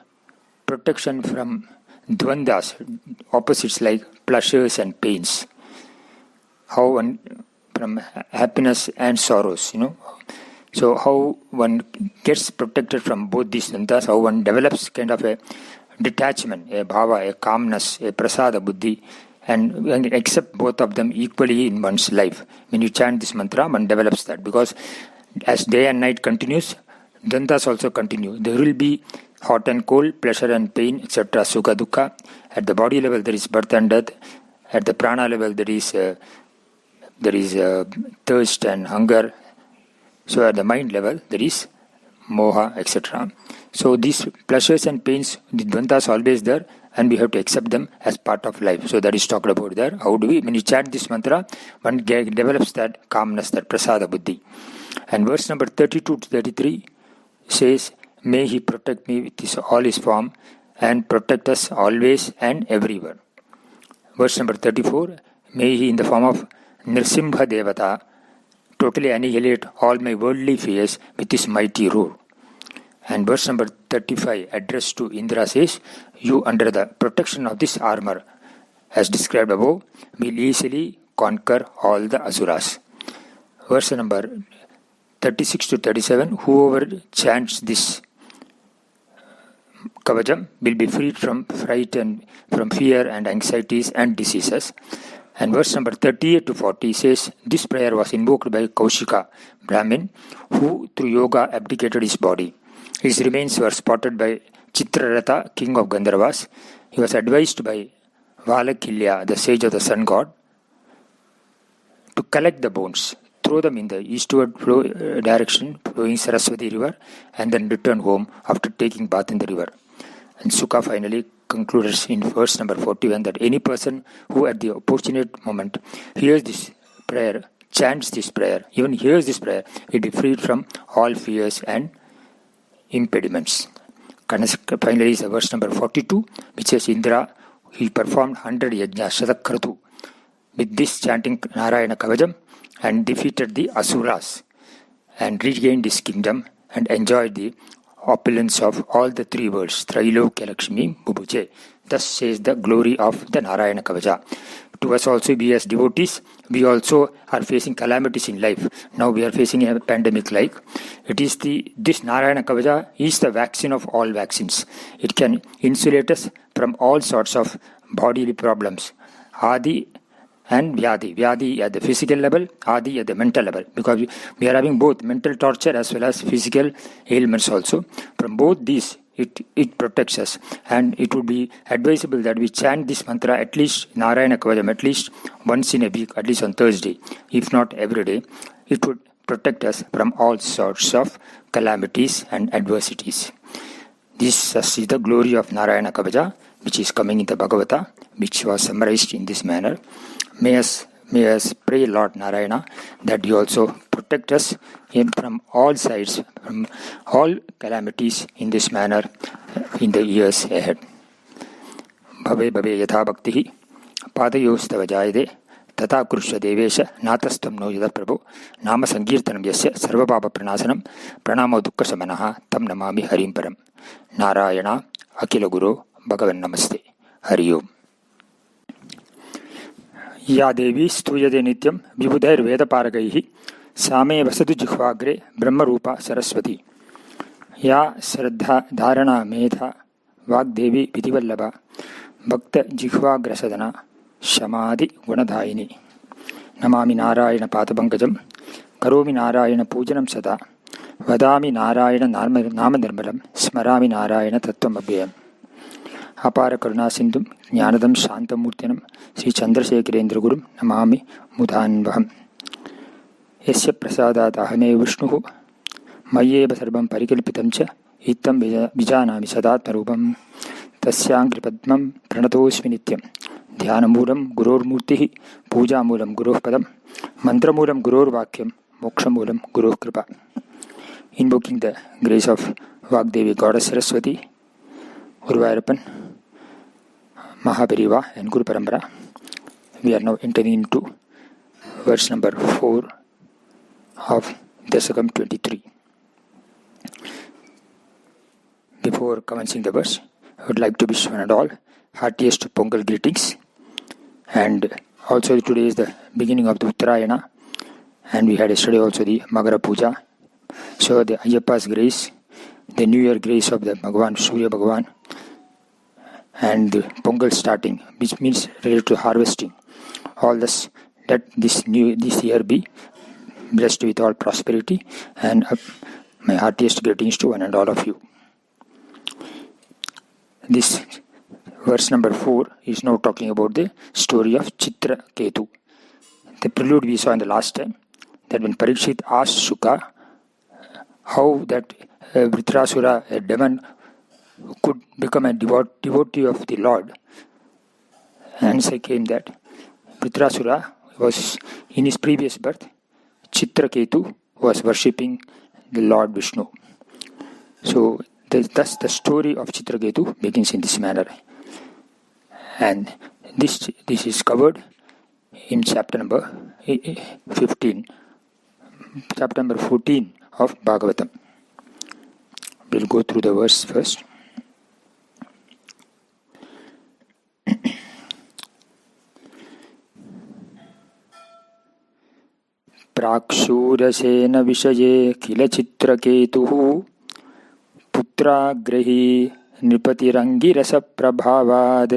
protection from dvandas, opposites like pleasures and pains. How one, from happiness and sorrows, So how one gets protected from both these dvandas, how one develops kind of a detachment, a bhava, a calmness, a prasada buddhi, and accept both of them equally in one's life. When you chant this mantra, one develops that, because as day and night continues, dvandas also continue. There will be hot and cold, pleasure and pain, etc., sukha, dukkha. At the body level, there is birth and death. At the prana level, there is thirst and hunger. So at the mind level, there is moha, etc. So these pleasures and pains, the dvandas are always there, and we have to accept them as part of life. So that is talked about there. How do we, when you chant this mantra, one develops that calmness, that prasada buddhi. And verse number 32 to 33 says, may he protect me with all his form and protect us always and everywhere. Verse number 34, May he in the form of Nrsimha Devata totally annihilate all my worldly fears with his mighty roar. And verse number 35, addressed to Indra, says, you under the protection of this armor, as described above, will easily conquer all the asuras. Verse number 36 to 37, whoever chants this kavacham will be freed from fright and from fear and anxieties and diseases. And verse number 38 to 40 says, this prayer was invoked by Kaushika Brahmin, who through yoga abdicated his body. His remains were spotted by Chitraratha, king of Gandharvas. He was advised by Valakilya, the sage of the sun god, to collect the bones, throw them in the eastward direction flowing Saraswati river, and then return home after taking bath in the river. And Sukha finally concludes in verse number 41 that any person who at the opportunate moment hears this prayer, chants this prayer, even hears this prayer, will be freed from all fears and impediments. Finally is verse number 42, which says, Indra, he performed 100 yajnas, Shatakratu, with this chanting Narayana Kavacham, and defeated the Asuras, and regained his kingdom, and enjoyed the opulence of all the three worlds, Trailokya Lakshmi Bubuje. Thus says the glory of the Narayana Kavacha. To us also, we as devotees, we also are facing calamities in life. Now we are facing a pandemic like. This Narayana Kavacha is the vaccine of all vaccines. It can insulate us from all sorts of bodily problems. Adi and Vyadi. Vyadi at the physical level, Adi at the mental level. Because we are having both mental torture as well as physical ailments also. From both these, it protects us. And it would be advisable that we chant this mantra at least, Narayana Kavacham, at least once in a week, at least on Thursday, if not every day. It would protect us from all sorts of calamities and adversities. This is the glory of Narayana Kavacha, which is coming in the Bhagavata, which was summarized in this manner. May us pray Lord Narayana that He also protect us from all sides, from all calamities in this manner in the years ahead. Bhave bhave yatha bhaktihi padayostava jayade tata kurusha devesha natastam no yada prabhu nama sankirtanam yasya sarva papa pranasanam pranamo dukkha samanaha tam namami harim param. Narayana akila guru Bhagavan namaste. Hari Om. या देवी स्तूयते नित्यं विबुधैर्वेदपारगैः सा मे वसतु जिह्वाग्रे ब्रह्मरूपा सरस्वती. या श्रद्धा धारणा मेधा वाग्देवी विधिवल्लभा भक्तजिह्वाग्रसदना शमादि गुणदायिनी. नमामि नारायण पादपङ्कजं करोमि नारायण पूजनं सदा वदामि नारायण नामनिर्मलं स्मरामि नारायण तत्त्वमव्ययम्. अपार करुणा सिंधु ज्ञानदं शांतमूर्तिनं श्री चंद्रशेखरेन्द्र गुरुं नमामि मुदान्वहम्. यस्य प्रसादात् अहमेव विष्णुः मय्येव सर्वं परिकल्पितं च इत्थं विजानामि सदात्मरूपं. तस्याङ्घ्रिपद्मं प्रणतोऽस्मि नित्यं ध्यानमूलं गुरोर्मूर्तिः पूजामूलं गुरोः पदं मन्त्रमूलं गुरोर्वाक्यं मोक्षमूलं गुरोः कृपा. Invoking the grace of Vagdevi Goddess Saraswati, Guruvayurappan, Mahapariva and Guru Parampara, we are now entering into verse number 4 of Dasakam 23. Before commencing the verse, I would like to wish one and all heartiest Pongal greetings. And also today is the beginning of the Uttarayana, and we had yesterday also the Magara Puja. So the Ayyappa's grace, the New Year grace of the Bhagavan, Surya Bhagavan, and the Pongal starting, which means related to harvesting. All this, that this year be blessed with all prosperity, and my heartiest greetings to one and all of you. This verse number 4 is now talking about the story of Chitraketu. The prelude we saw in the last time, that when Parikshit asked Shuka how that Vritrasura, a demon, could become a devotee of the Lord, answer came that Vritrasura was in his previous birth, Chitraketu was worshipping the Lord Vishnu. So thus the story of Chitraketu begins in this manner. And this is covered in chapter number 15, chapter number 14 of Bhagavatam. We'll go through the verse first. प्राक्षूरसेन विषये किल चित्रकेतुः पुत्राग्रही नृपतिरङ्गिरसप्रभावाद्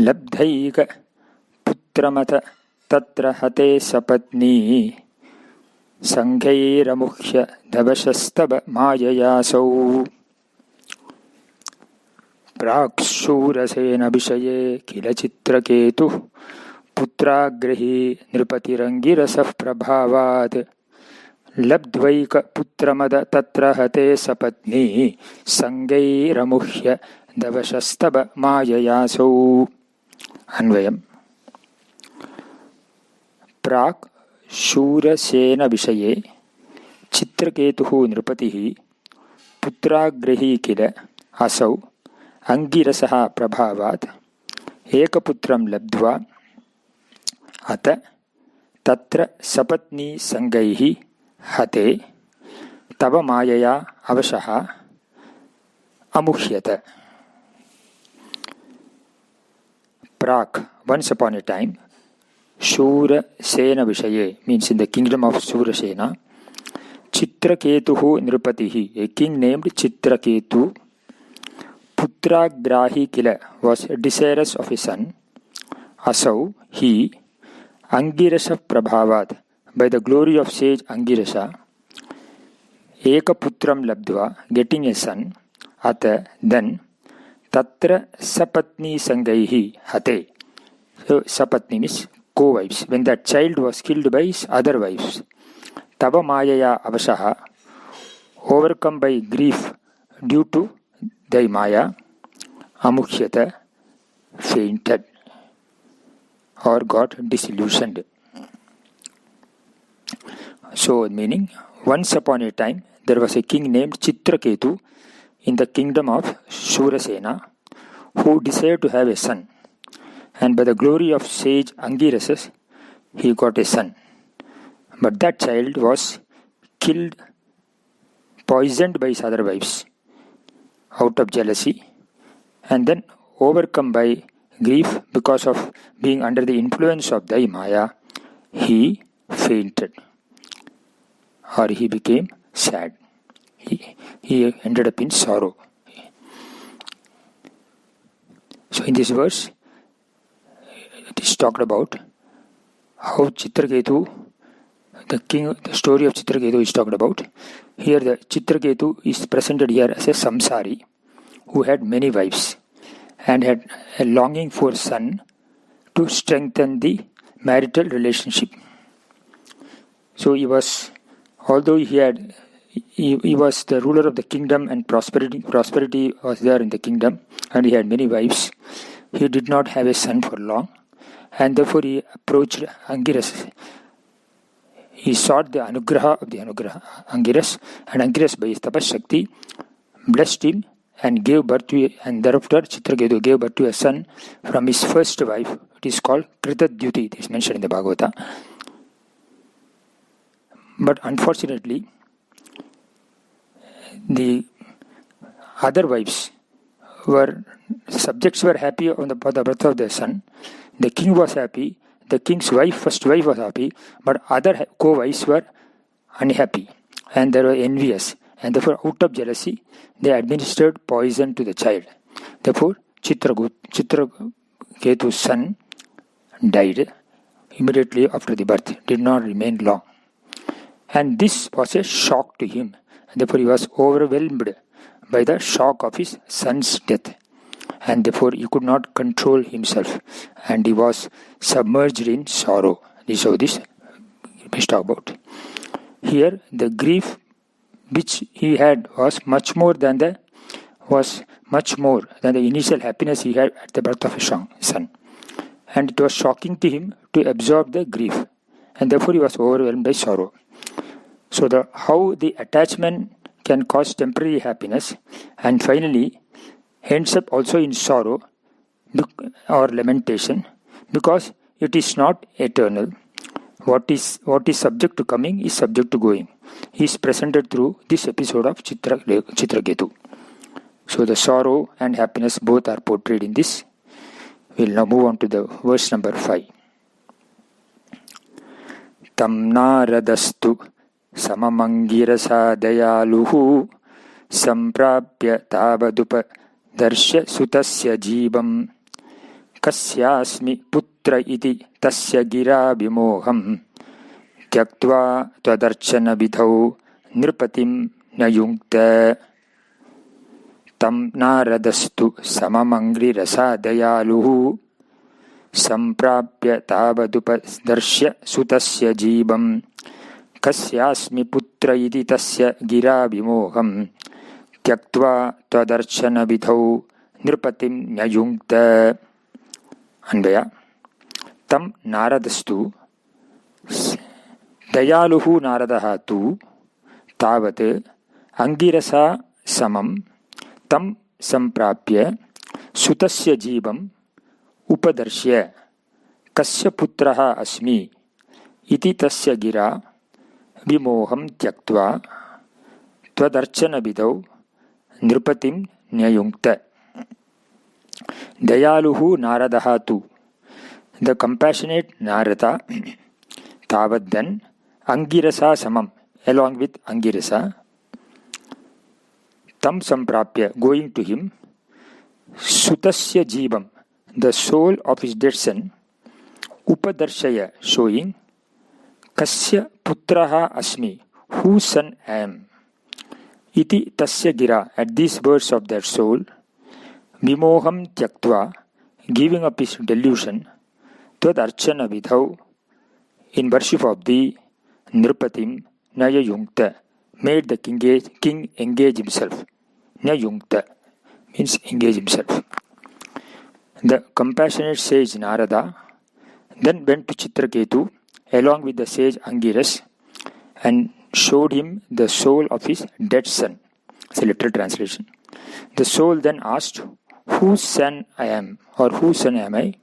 लब्धैक पुत्रमथ तत्र हते सपत्नी संघैरमुह्य धवशस्तव माययासौ. प्राक्षूरसेन विषये किल चित्रकेतुः पुत्राग्रही नृपतिरङ्गिरसः प्रभावात् लब्ध्वैक पुत्रमद तत्र हते सपत्नी संगैरमुह्य दवशस्तव माययासौ. अन्वयम्. प्राक् शूरसेन विषये चित्रकेतुः नृपतिः पुत्राग्रही किल असौ अंगिरसः प्रभावात् एकपुत्रं लब्ध्वा अत तत्र सपत्नी संगैः हते तव मायया अवशः अमुह्यत. Prak, once upon a time, Shurasena Vishaye means in the kingdom of Shurasena, Chitraketuhu Nrupatihi, a king named Chitraketu, Putragrahi Kila was desirous of a son, Asau, he, Angirasa Prabhavat, by the glory of sage Angirasa, Eka Putram Labdva, getting a son, Ata, then, Tatra Sapatni Sangaihi Hate. So Sapatni means co-wives. When that child was killed by his other wives. Tava Mayaya Avasaha, overcome by grief due to thy Maya, Amukhyata, fainted or got disillusioned. So meaning, once upon a time, there was a king named Chitraketu in the kingdom of Shurasena who desired to have a son. And by the glory of sage Angirasas, he got a son. But that child was killed, poisoned by his other wives out of jealousy, and then overcome by grief because of being under the influence of the Maya, he fainted or he became sad. He ended up in sorrow. So in this verse, it is talked about how Chitraketu, the story of Chitraketu is talked about. Here the Chitraketu is presented here as a samsari who had many wives and had a longing for a son to strengthen the marital relationship. So he was, although he was the ruler of the kingdom and prosperity was there in the kingdom and he had many wives, he did not have a son for long, and therefore he approached Angiras. He sought the anugraha of the Angiras, and Angiras by his tapas shakti blessed him and gave birth to, and thereafter Chitraketu gave birth to a son from his first wife. It is called Kritadyuti. It is mentioned in the Bhagavata. But unfortunately, the other wives subjects were happy on the birth of their son. The king was happy. The king's first wife was happy, but other co-wives were unhappy and they were envious. And therefore, out of jealousy, they administered poison to the child. Therefore, Chitraketu's son died immediately after the birth, did not remain long. And this was a shock to him. And therefore, he was overwhelmed by the shock of his son's death. And therefore, he could not control himself. And he was submerged in sorrow. This is how this is talked about. Here, the grief which he had was much more than the initial happiness he had at the birth of a son. And it was shocking to him to absorb the grief. And therefore, he was overwhelmed by sorrow. So how the attachment can cause temporary happiness and finally ends up also in sorrow or lamentation, because it is not eternal. What is subject to coming is subject to going. He is presented through this episode of Chitraketu. So the sorrow and happiness both are portrayed in this. We will now move on to the verse number 5. Tam naradastu samamangirasa dayaluhu samprapya tavadupa darsya sutasya jibam kasyasmi putra iti tasya gira vimoham tyaktva tvadarchana vidhau nirpatim nayunkta. Tam naradastu samamangri rasa dayaluhu samprapya tavadupa darsya sutasya jibam kasyasmi putra iti tasya gira vimoham tyaktva tvadarchana vidhau nirpatim nyayunkta. Anvaya. Tam naradastu dayaluhu naradaha tu tavat angirasa samam tam samprapya sutasya jibam upadarshya kasya putraha asmi iti tasya gira vimoham tyaktva tvadarchana vidau nirpatim nyayunkta. Dayaluhu naradaha tu, the compassionate Narada, tavat then angirasa samam, along with Angirasa, tam samprapya, going to him, sutasya jibam, the soul of his dead son, upadarshaya, showing, kasya putraha asmi, whose son I am, iti tasya gira, at these words of their soul, vimoham tyaktva, giving up his delusion, tvadarchana vidhau, in worship of thee, nirpatim nyayunkta, made the king engage himself. Nyayunkta means engage himself. The compassionate sage Narada then went to Chitraketu along with the sage Angiras and showed him the soul of his dead son. It's a literal translation. The soul then asked, whose son I am, or whose son am I?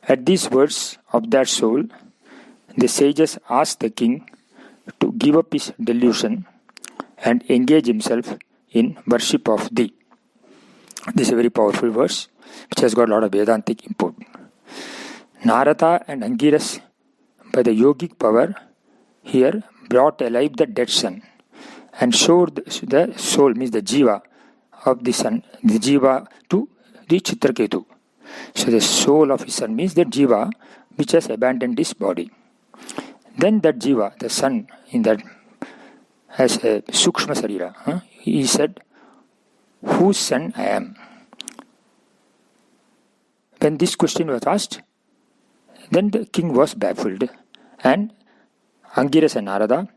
At these words of that soul, the sages asked the king to give up his delusion and engage himself in worship of thee. This is a very powerful verse which has got a lot of Vedantic import. Narada and Angiras, by the yogic power, here brought alive the dead son and showed the soul, means the jiva of the son, the jiva to the Chitraketu. So the soul of his son means the jiva which has abandoned his body. Then that jiva, the son, in that has a sukshma sarira. He said, whose son I am? When this question was asked, then the king was baffled and Angiras and Narada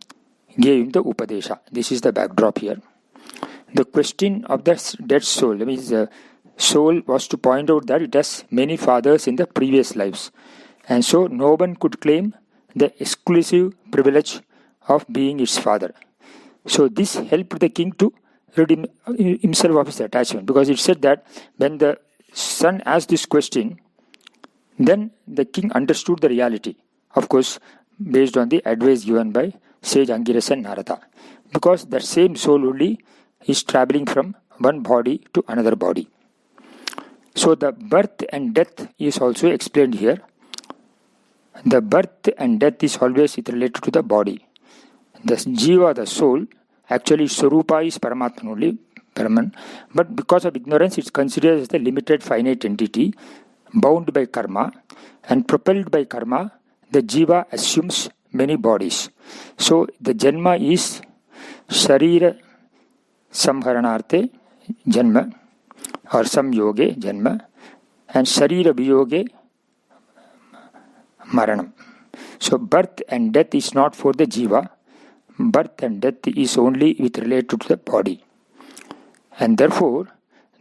gave him the Upadesha. This is the backdrop here. The question of the dead soul, means the soul was to point out that it has many fathers in the previous lives. And so no one could claim the exclusive privilege of being its father. So this helped the king to rid himself of his attachment, because it said that when the son asked this question, then the king understood the reality, of course based on the advice given by sage Angiras and Narada, because that same soul only is travelling from one body to another body. So the birth and death is also explained here. The birth and death is always related to the body. The jiva, the soul, actually Swarupa is Paramatman only, Paraman, but because of ignorance it's considered as the limited finite entity bound by karma, and propelled by karma the jiva assumes many bodies. So the janma is Sharira Samharanarte Janma or Samyoge Janma, and Sharira Viyoge Maranam. So birth and death is not for the jiva. Birth and death is only with related to the body. And therefore,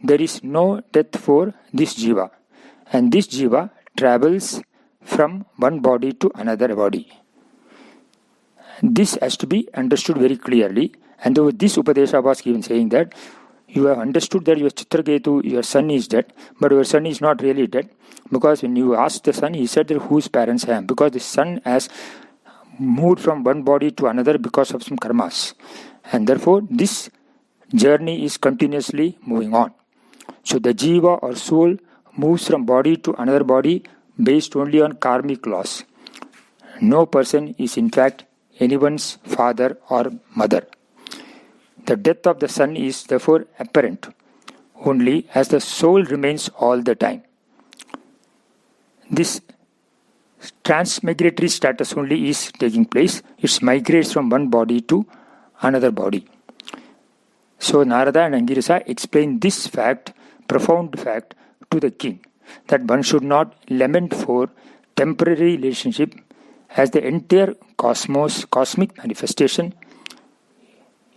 there is no death for this jiva. And this jiva travels from one body to another body. This has to be understood very clearly. And this Upadesha was given saying that you have understood that your Chitraketu, your son is dead, but your son is not really dead, because when you asked the son, he said that whose parents I am, because the son has moved from one body to another because of some karmas, and therefore this journey is continuously moving on. So the jiva or soul moves from body to another body based only on karmic laws. No person is in fact anyone's father or mother. The death of the son is therefore apparent only as the soul remains all the time. This transmigratory status only is taking place. It migrates from one body to another body. So Narada and Angirasa explain this fact, profound fact, to the king, that one should not lament for temporary relationship, as the entire cosmos, cosmic manifestation,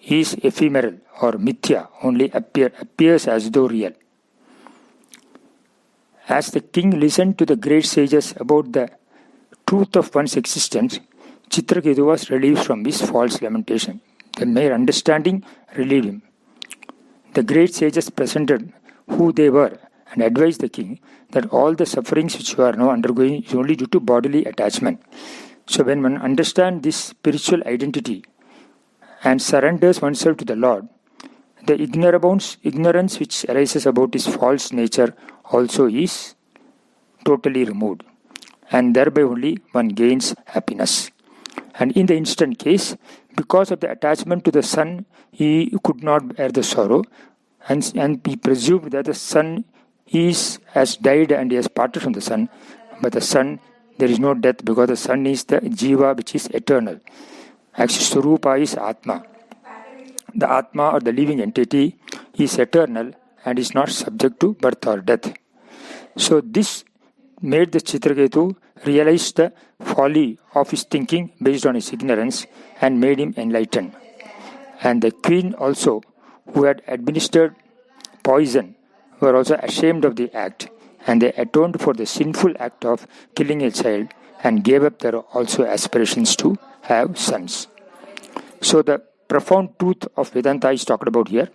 is ephemeral or mithya, only appears as though real. As the king listened to the great sages about the truth of one's existence, Chitraketu was relieved from his false lamentation. The mere understanding relieved him. The great sages presented who they were and advised the king that all the sufferings which you are now undergoing is only due to bodily attachment. So when one understands this spiritual identity and surrenders oneself to the Lord, the ignorance which arises about his false nature also is totally removed, and thereby only one gains happiness. And in the instant case, because of the attachment to the son, he could not bear the sorrow, and he presumed that the son has died and he has parted from the son. But the son, there is no death, because the son is the jiva which is eternal. Actually, Swarupa is Atma. The Atma or the living entity is eternal and is not subject to birth or death. So this made the Chitraketu realize the folly of his thinking based on his ignorance and made him enlightened. And the queen also, who had administered poison, were also ashamed of the act, and they atoned for the sinful act of killing a child and gave up their also aspirations to have sons. So the profound truth of Vedanta is talked about here.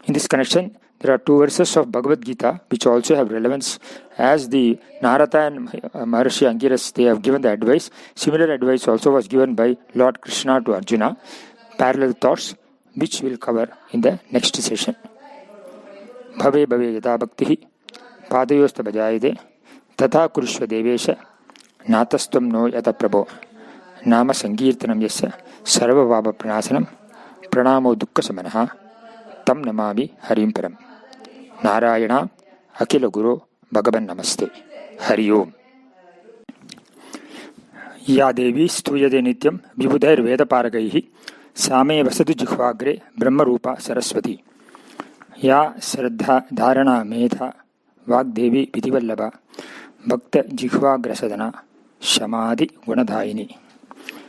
In this connection, there are two verses of Bhagavad Gita which also have relevance, as the Narada and Maharishi Angiras, they have given the advice. Similar advice also was given by Lord Krishna to Arjuna. Parallel thoughts which we'll cover in the next session. Bhave bhave yata bhaktihi padayosta bhajayade tata kurushva devesha natastam no yata prabho nama sankirtanam yasya sarva vaba pranasanam pranamo dukkha samanaha tam namami harim param. Narayana Akila Guru Bhagavan Namaste. Hari Om. Ya Devi Stuyade Nityam Vibhudair Veda Paragaihi Same Vasadu Jihvagre Brahma Rupa Saraswati. Ya Sraddha Dharana Medha Vagdevi Vidivallabha Bhakta Jihvagrasadana Shamadhi Gunadhaini.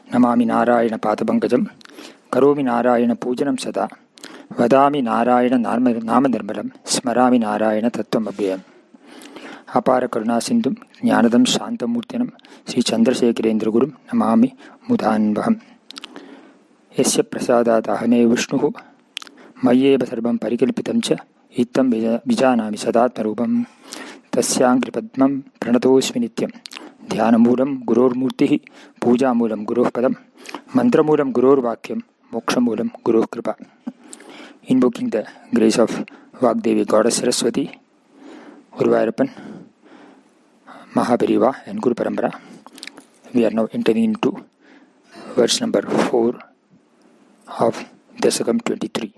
Namami Narayana Patapankajam Karomi Narayana Pujanam Sada Vadami Narayana Namanirmalam Smarami Narayana Tattvam Abhyayam. Apara Karuna Sindhum Jnanadam Shantamurtinam Sri Chandrasekharendra Gurum Namami Mudhanvaham. Yasya Prasadat Ahane Vishnuhu Mayeva Sarvam Parikalpitamcha Itam Vijanami Sadatmarubam Tasyangri Padmam Pranatosmi Nityam Dhyanamoolam Guror Murtihi Pujamulam Gurur Padam Mantramulam Gurur Vakyam Mokshamulam Gurur Kripa. Invoking the grace of Vagdevi Goddess Saraswati, Guruvayurappan, Mahabhiriva and Guru Parampara, we are now entering into verse number 4 of Dasakam 23.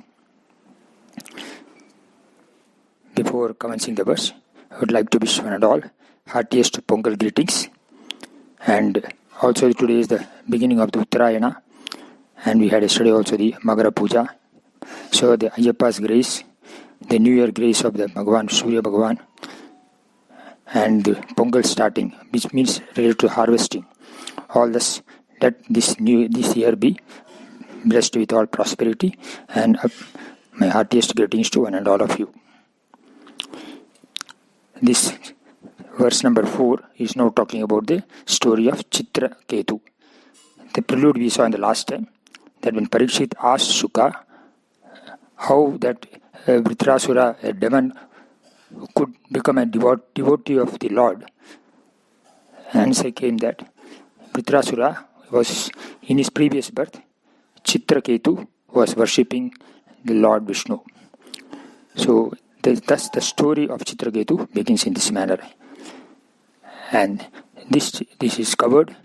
Before commencing the verse, I would like to wish one and all heartiest Pongal greetings. And also today is the beginning of the Uttarayana, and we had yesterday also the Magara Puja. So the Ayyappa's grace, the New Year grace of the Bhagavan, Surya Bhagavan, and the Pongal starting, which means related to harvesting. All this, let this year be blessed with all prosperity, and my heartiest greetings to one and all of you. This verse number 4 is now talking about the story of Chitraketu. The prelude we saw in the last time, that when Parikshit asked Shuka how that Vritrasura, a demon, could become a devotee of the Lord. Answer came that Vritrasura was, in his previous birth, Chitraketu was worshipping the Lord Vishnu. So thus the story of Chitraketu begins in this manner. And this is covered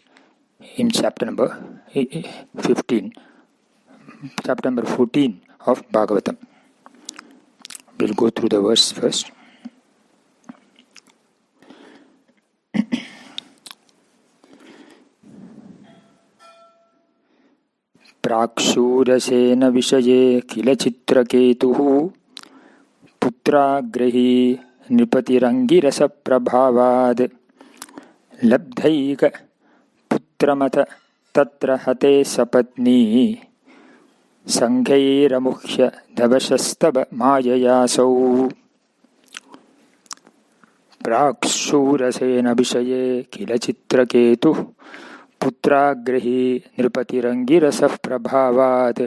in chapter number 15, chapter number 14 of Bhagavatam. We'll go through the verse first. प्राक्षूरसेन विषये किल चित्रकेतुः पुत्राग्रही नृपतिरङ्गिरसप्रभावाद् लब्धैक पुत्रमथ तत्र हते सपत्नी संघैरमुह्य दवशस्तव माययासौ. प्राक्षूरसेन विषये किल चित्रकेतुः पुत्राग्रही नृपतिरङ्गिरसः प्रभावात्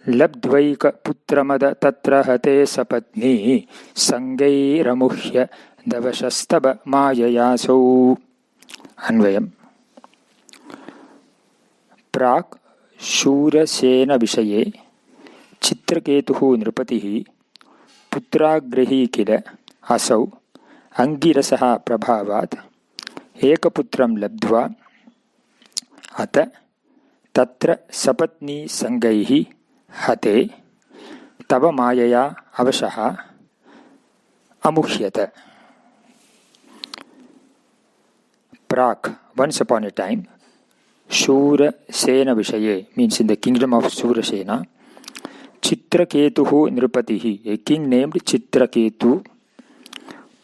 लब्ध्वैक पुत्रमद तत्र हते सपत्नी संगैरमुह्य दवशस्तव माययासौ. अन्वयम्. प्राक् शूरसेन विषये चित्रकेतुः नृपतिः पुत्राग्रही किल असौ अंगिरसः प्रभावात् एकपुत्रं लब्ध्वा अत तत्र सपत्नी संगैः हते तव मायया अवशः अमुह्यत. Prak, once upon a time, Shurasena Vishaye means in the kingdom of Surasena, Chitraketuhu Nrupatihi, a king named Chitraketu,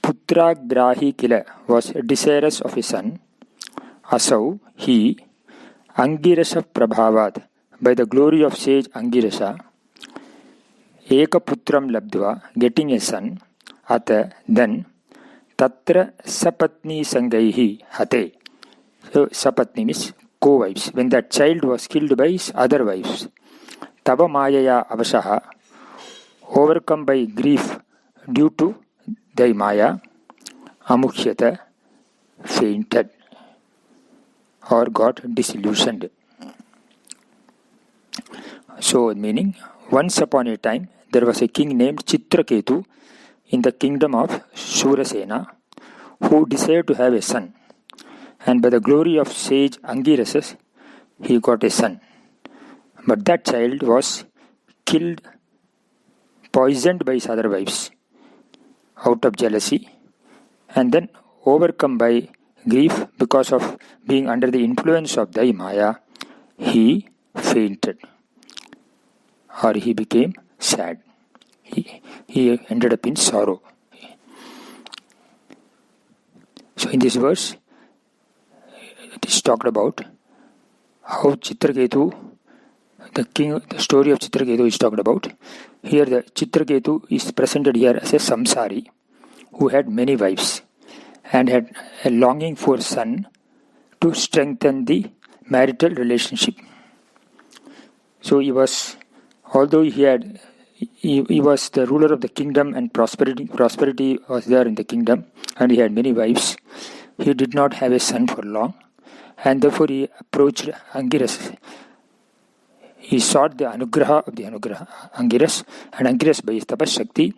Putragrahi Kila was desirous of a son, Asau, he, Angirasa Prabhavat, by the glory of sage Angirasa, Ekaputram Labdva, getting a son, Ata, then, Tatra Sapatni Sangaihi Hate. So, Sapatni means co-wives. When that child was killed by his other wives, Tava Mayaya Avasaha, overcome by grief due to thy Maya, Amukhyata, fainted or got disillusioned. So, meaning, once upon a time, there was a king named Chitraketu in the kingdom of Shurasena who desired to have a son. And by the glory of sage Angirasas, he got a son. But that child was killed, poisoned by his other wives out of jealousy, and then overcome by grief because of being under the influence of thy Maya, he fainted or he became sad. He ended up in sorrow. So in this verse, it is talked about how Chitraketu, the story of Chitraketu is talked about. Here the Chitraketu is presented here as a samsari who had many wives and had a longing for son to strengthen the marital relationship. So he was, although he was the ruler of the kingdom and prosperity was there in the kingdom and he had many wives, he did not have a son for long, and therefore he approached Angiras. He sought the anugraha of the Angiras, and Angiras by his tapas shakti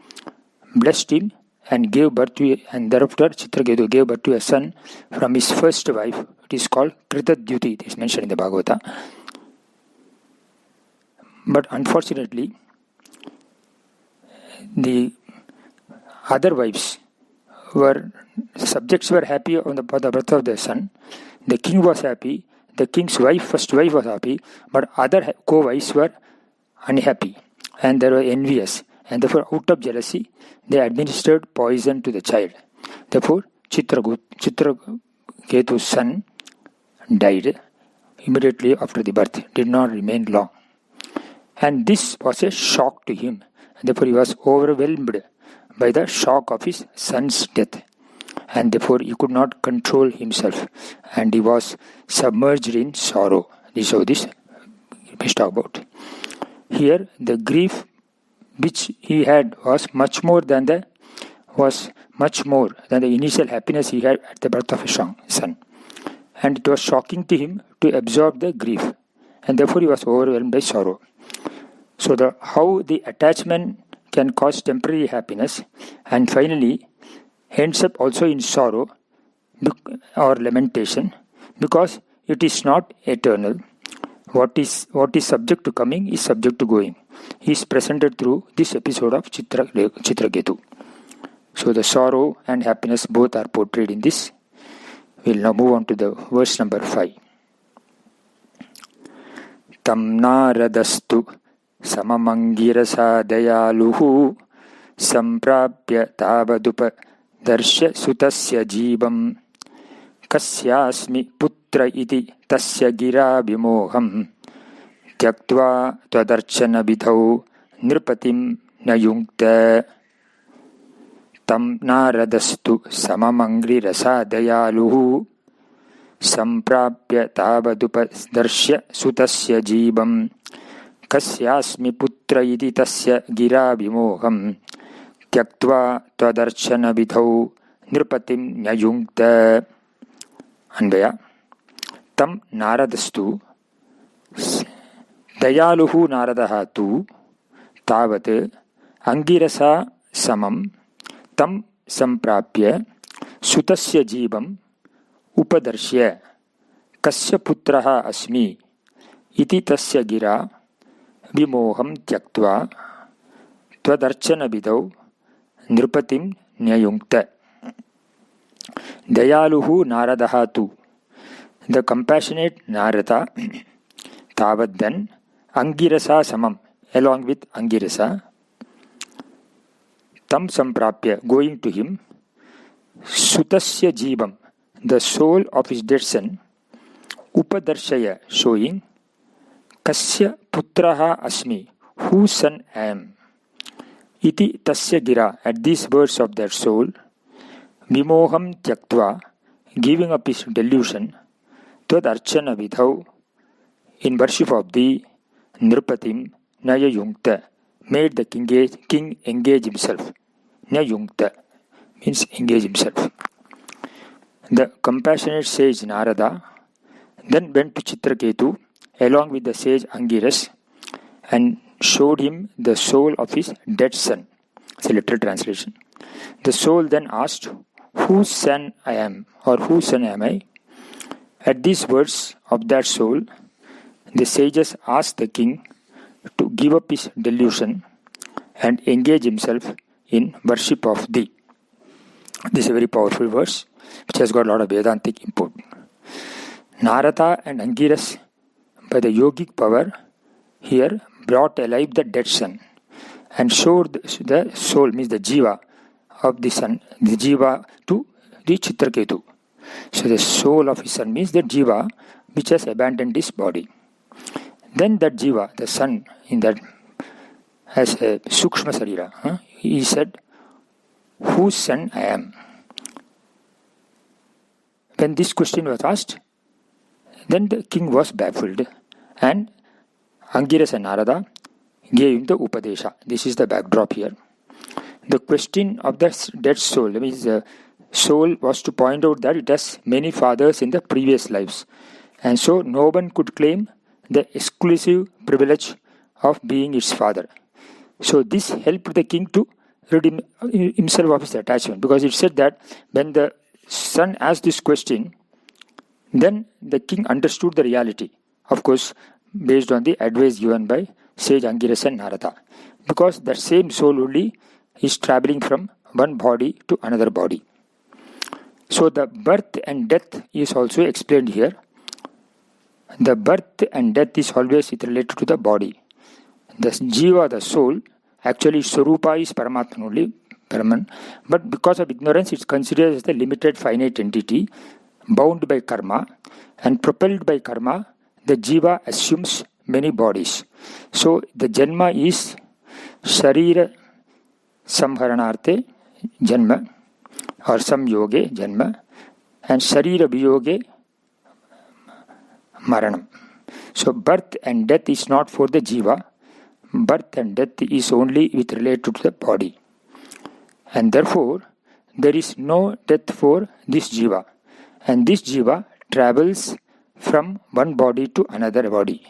blessed him and gave birth to, and thereafter Chitraketu gave birth to a son from his first wife. It is called Kritadyuti, it is mentioned in the Bhagavata. But unfortunately, the other wives subjects were happy on the birth of their son. The king was happy. The king's first wife was happy, but other co-wives were unhappy and they were envious. And therefore, out of jealousy, they administered poison to the child. Therefore, Chitraketu's son died immediately after the birth, did not remain long. And this was a shock to him. Therefore, he was overwhelmed by the shock of his son's death. And therefore, he could not control himself. And he was submerged in sorrow. This is how this is talked about. Here, the grief which he had was much more than the initial happiness he had at the birth of his son. And it was shocking to him to absorb the grief, and therefore he was overwhelmed by sorrow. So how the attachment can cause temporary happiness and finally ends up also in sorrow or lamentation, because it is not eternal. What is subject to coming is subject to going. He is presented through this episode of Chitraketu. So the sorrow and happiness both are portrayed in this. We will now move on to the verse number 5. Tam naradastu samamangirasa dayaluhu samprapya tavadupa darsya sutasya jibam kasyasmi putra iti tasya gira vimoham tyaktva tvadarchana vidhau nirpatim nayunkta. Tam naradastu samamangri rasa dayaluhu samprapya tavadupa darsya sutasya jibam kasyasmi putra iti tasya gira vimoham tyaktva tvadarchana vidhau nirpatim nyayunkta. Anvaya. Tam naradastu dayaluhu naradaha tu tavat angirasa samam tam samprapya sutasya jibam upadarshya kasya putraha asmi iti tasya gira vimoham tyaktva tvadarchana vidau nirpatim nyayunkta. Dayaluhu naradaha tu, the compassionate Narada, tavat then angirasa samam, along with Angirasa, tam samprapya, going to him, sutasya jibam, the soul of his dead son, upadarshaya, showing, kasya putraha asmi, whose son I am, iti tasya gira, at these words of that soul, vimoham tyaktva, giving up his delusion, tvad archana vidhau, in worship of thee, nirpatim nayayunkta, made the king engage himself. Nyayunkta means engage himself. The compassionate sage Narada then went to Chitraketu along with the sage Angiras and showed him the soul of his dead son. It's a literal translation. The soul then asked, whose son I am, or whose son am I? At these words of that soul, the sages asked the king to give up his delusion and engage himself in worship of thee. This is a very powerful verse which has got a lot of Vedantic import. Narada and Angiras, by the yogic power, here brought alive the dead son and showed the soul, means the jiva of the son, the jiva to the Chitraketu. So the soul of his son means the jiva which has abandoned his body. Then that jiva, the son, in that has a sukshma sarira. He said, whose son I am? When this question was asked, then the king was baffled and Angiras and Narada gave him the Upadesha. This is the backdrop here. The question of the dead soul, means the soul was to point out that it has many fathers in the previous lives. And so no one could claim the exclusive privilege of being its father. So this helped the king to rid himself of his attachment, because it said that when the son asked this question, then the king understood the reality, of course, based on the advice given by sage Angiras and Narada, because that same soul only is traveling from one body to another body. So the birth and death is also explained here. The birth and death is always related to the body. The jiva, the soul, actually Swarupa is Paramatma only, Paraman, but because of ignorance it's considered as the limited finite entity, bound by karma, and propelled by karma, the jiva assumes many bodies. So the janma is Sharira Samharanarte Janma, or Samyoge Janma, and Sharira Viyoge Maranam. So birth and death is not for the jiva, birth and death is only with related to the body. And therefore, there is no death for this jiva. And this jiva travels from one body to another body.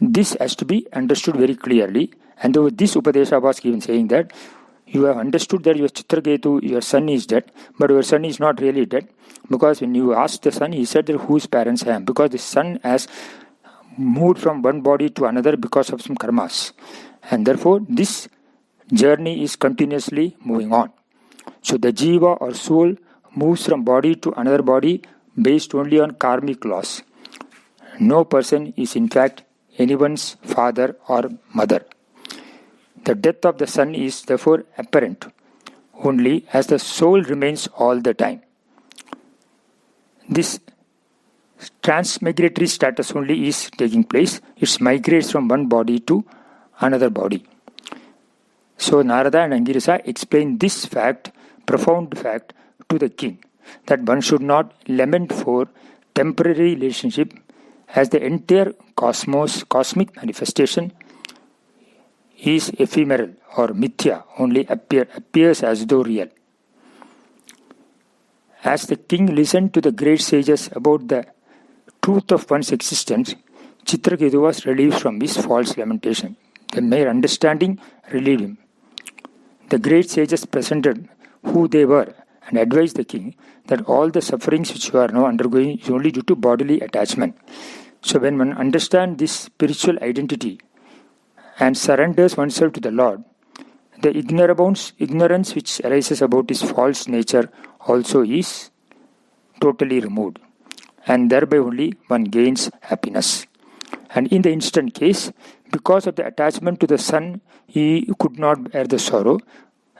This has to be understood very clearly. And this Upadesha was given saying that you have understood that your Chitraketu, your son is dead, but your son is not really dead. Because when you asked the son, he said that whose parents I am. Because the son has moved from one body to another because of some karmas. And therefore, this journey is continuously moving on. So the jiva or soul moves from body to another body based only on karmic laws. No person is in fact anyone's father or mother. The death of the son is therefore apparent only as the soul remains all the time. This transmigratory status only is taking place. It migrates from one body to another body. So Narada and Angirasa explain this fact, profound fact, to the king, that one should not lament for temporary relationship, as the entire cosmos, cosmic manifestation is ephemeral or mithya, only appears as though real. As the king listened to the great sages about the truth of one's existence, Chitraketu was relieved from his false lamentation. The mere understanding relieved him. The great sages presented who they were and advised the king that all the sufferings which you are now undergoing is only due to bodily attachment. So when one understands this spiritual identity and surrenders oneself to the Lord, the ignorance which arises about his false nature also is totally removed, and thereby only one gains happiness. And in the instant case, because of the attachment to the son, he could not bear the sorrow,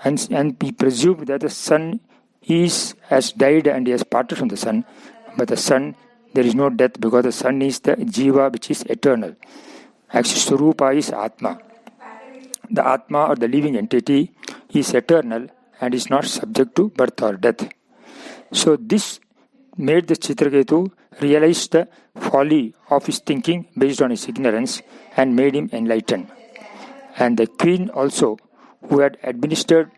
and he presumed that the son has died and he has parted from the son. But the son, there is no death, because the son is the jiva which is eternal. Actually, Swarupa is Atma. The Atma or the living entity is eternal and is not subject to birth or death. So this made the Chitraketu realize the folly of his thinking based on his ignorance and made him enlightened. And the queen also, who had administered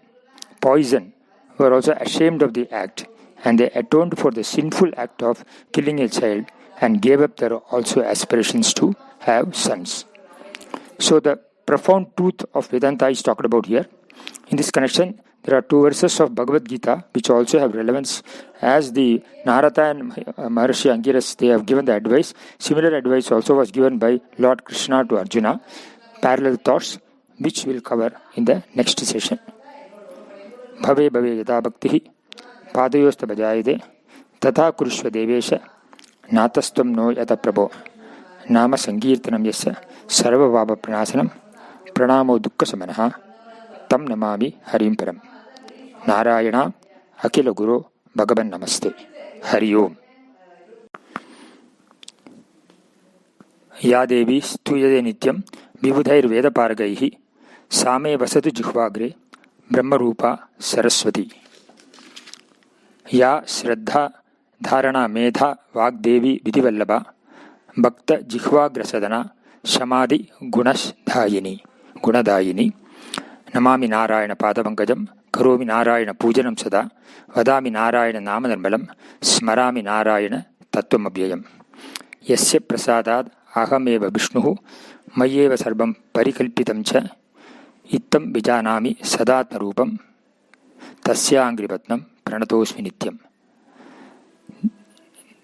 poison, were also ashamed of the act, and they atoned for the sinful act of killing a child and gave up their also aspirations to have sons. So the profound truth of Vedanta is talked about here. In this connection, there are two verses of Bhagavad Gita which also have relevance, as the Narada and Maharishi Angiras, they have given the advice. Similar advice also was given by Lord Krishna to Arjuna. Parallel thoughts which we'll cover in the next session. Bhave bhave yata bhaktihi padayosta bhajayade tatha kurushva devesha natastam no yata prabho nama sankirtanam yasya sarva vaba pranasanam pranamo dukkha samanaha tam namami harim param. Narayana Akila Guru Bhagavan Namaste. Hari Om. Ya Devi Stuyade Nityam Vibudhair Veda Paragaihi Same Vasatu Jihvagre Brahma Rupa Saraswati. Ya Shraddha Dharana Medha Vagdevi Vidivallabha Bhakta Jihvagrasadana Samadhi Gunadayini Namami Narayana Padavankajam Karomi Narayana Pujanam Sada Vadami Narayana Namanarmalam Smarami Narayana Tattvam Yasya Prasadad Ahameva Vishnuhu Mayeva Sarvam Parikalpitam Cha Ittam Vijanami Sadatma Rupam Tasya Angrivatnam Pranatosmi Nityam.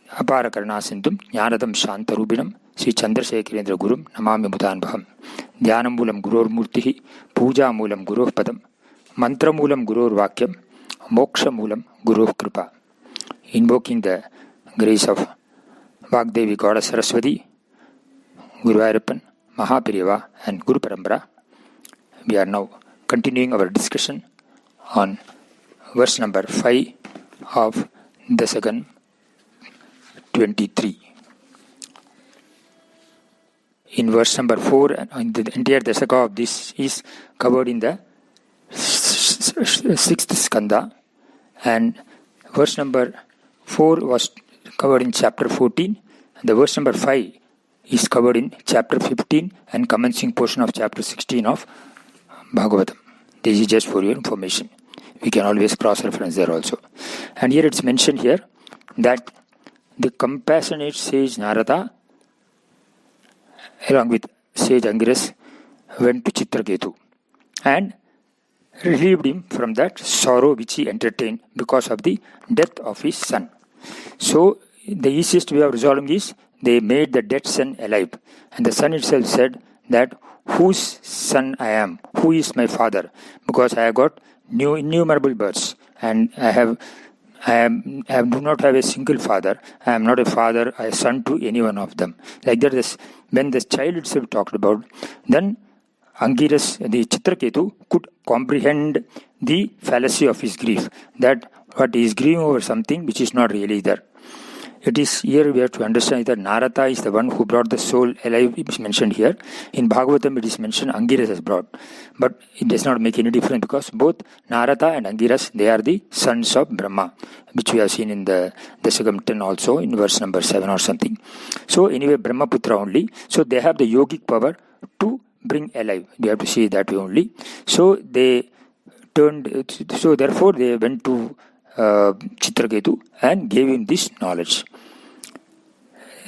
Aparakarana Sindhum Jnanadam Shantarubinam Sri Chandrasekharendra Gurum Namami Mutanbham. Dhyanam Moolam Gurur Murtihi Puja Moolam Gurur Padam Mantra Moolam Gurur Vakyam Moksha Moolam Gurur Kripa. Invoking the grace of Vagdevi Goddess Saraswati, Guru Ayappan, Mahapiriyava and Guru Parambara, we are now continuing our discussion on verse number 5 of Dasakam 23. In verse number 4, and the entire Dasaka of this is covered in the 6th skanda, and verse number 4 was covered in chapter 14, and the verse number 5 is covered in chapter 15 and commencing portion of chapter 16 of Bhagavatam. This is just for your information. We can always cross-reference there also. And here it's mentioned here that the compassionate sage Narada, along with sage Angiras, went to Chitraketu and relieved him from that sorrow which he entertained because of the death of his son. So, the easiest way of resolving is they made the dead son alive. And the son itself said that, whose son I am, who is my father, because I have got innumerable births and I do not have a single father. I am not a father, a son to any one of them. Like that, when the child itself talked about, then Angiras, the Chitraketu, could comprehend the fallacy of his grief, that what he is grieving over something which is not really there. It is here we have to understand that Narada is the one who brought the soul alive. It is mentioned here. In Bhagavatam it is mentioned Angiras has brought. But it does not make any difference because both Narada and Angiras, they are the sons of Brahma, which we have seen in the Dasakam 10 also, in verse number 7 or something. So anyway, Brahmaputra only. So they have the yogic power to bring alive. We have to see it that way only. So therefore they went to Chitraketu and gave him this knowledge.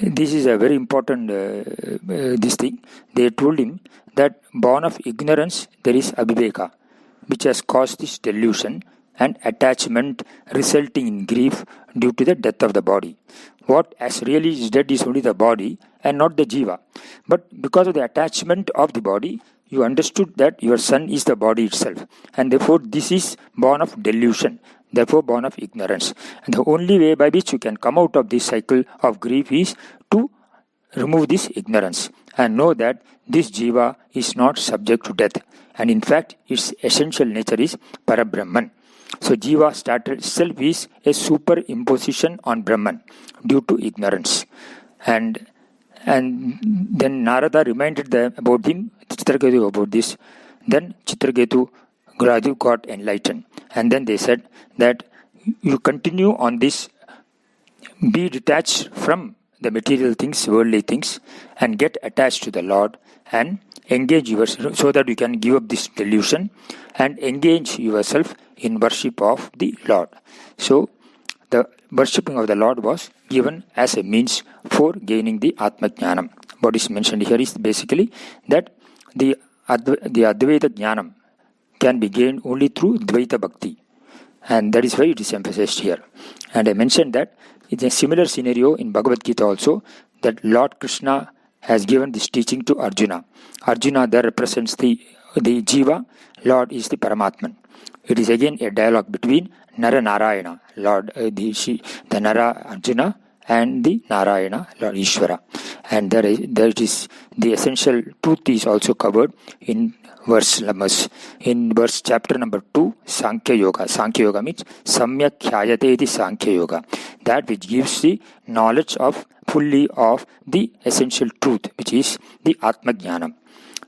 This is a very important this thing. They told him that born of ignorance there is abhiveka, which has caused this delusion and attachment resulting in grief due to the death of the body. What as really is dead is only the body and not the jiva. But because of the attachment of the body, you understood that your son is the body itself. And therefore this is born of delusion, therefore born of ignorance. And the only way by which you can come out of this cycle of grief is to remove this ignorance and know that this jiva is not subject to death. And in fact, its essential nature is Parabrahman. So jiva started itself is a superimposition on Brahman due to ignorance. And then Narada reminded them about him, Chitraketu about this. Then Chitraketu gradually got enlightened. And then they said that you continue on this, be detached from the material things, worldly things, and get attached to the Lord and engage yourself so that you can give up this delusion and engage yourself in worship of the Lord. So the worshipping of the Lord was given as a means for gaining the Atma Jnanam. What is mentioned here is basically that the Advaita Jnanam can be gained only through Dvaita Bhakti. And that is why it is emphasized here. And I mentioned that it's a similar scenario in Bhagavad Gita also, that Lord Krishna has given this teaching to Arjuna. Arjuna there represents the Jiva, Lord is the Paramatman. It is again a dialogue between Narayaneyam, Lord, the Nara Arjuna, and the Narayana, Lord Ishvara. And there it is, the essential truth is also covered in verse chapter number 2, Sankhya Yoga. Sankhya Yoga means Samyak Khyayate iti Sankhya Yoga. That which gives the knowledge of fully of the essential truth, which is the Atma Jnanam.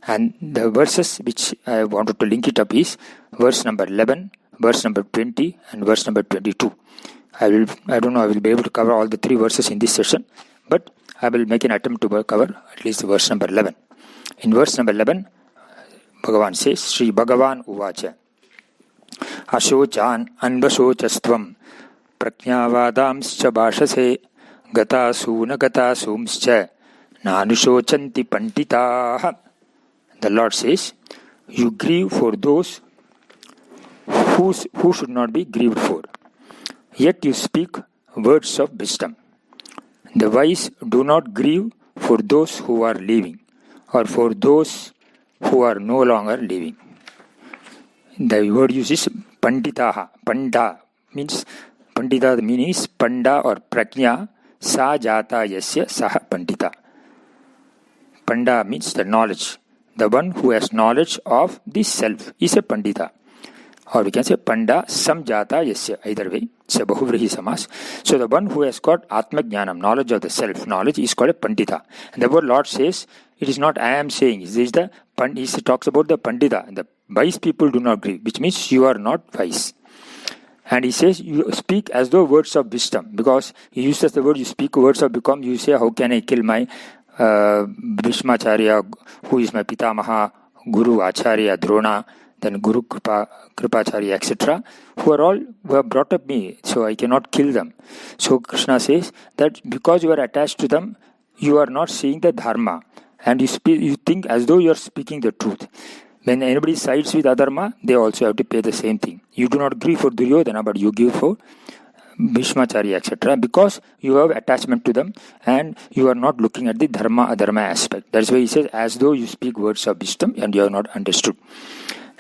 And the verses which I wanted to link it up is verse number 11, verse number 20, and verse number 22. I don't know I will be able to cover all the three verses in this session, but I will make an attempt to cover at least verse number 11. In verse number 11, Bhagavan says, Shri Bhagavan Uvacha Ashochan Anvashocastvam Prajnavadamscha Bhashase Gatasuna Gatasumscha Nanusochanti Panditaha. The Lord says, you grieve for those who should not be grieved for. Yet you speak words of wisdom. The wise do not grieve for those who are living, or for those who are no longer living. The word used is panditaha. Panda means, pandita, the meaning is panda or prajna, sa jata yasya saha pandita. Panda means the knowledge. The one who has knowledge of the self is a pandita. Or we can say panda samjata yasya, either way. It's a bahuvrihi samas. So the one who has got atma jnanam, knowledge of the self, knowledge is called a pandita. And the word Lord says, it is not I am saying, it is he talks about the pandita. And the wise people do not grieve, which means you are not wise. And he says, you speak as though words of wisdom, because he uses the word, you speak words of become, you say, how can I kill my Bhishmacharya, who is my Pitamaha, Guru, Acharya, Drona, then Guru Kripacharya, etc., who have brought up me, so I cannot kill them. So Krishna says that because you are attached to them, you are not seeing the dharma, and you think as though you are speaking the truth. When anybody sides with adharma, they also have to pay the same thing. You do not grieve for Duryodhana, but you give for Bhishmacharya, etc., because you have attachment to them and you are not looking at the dharma adharma aspect. That's why he says, as though you speak words of wisdom and you have not understood.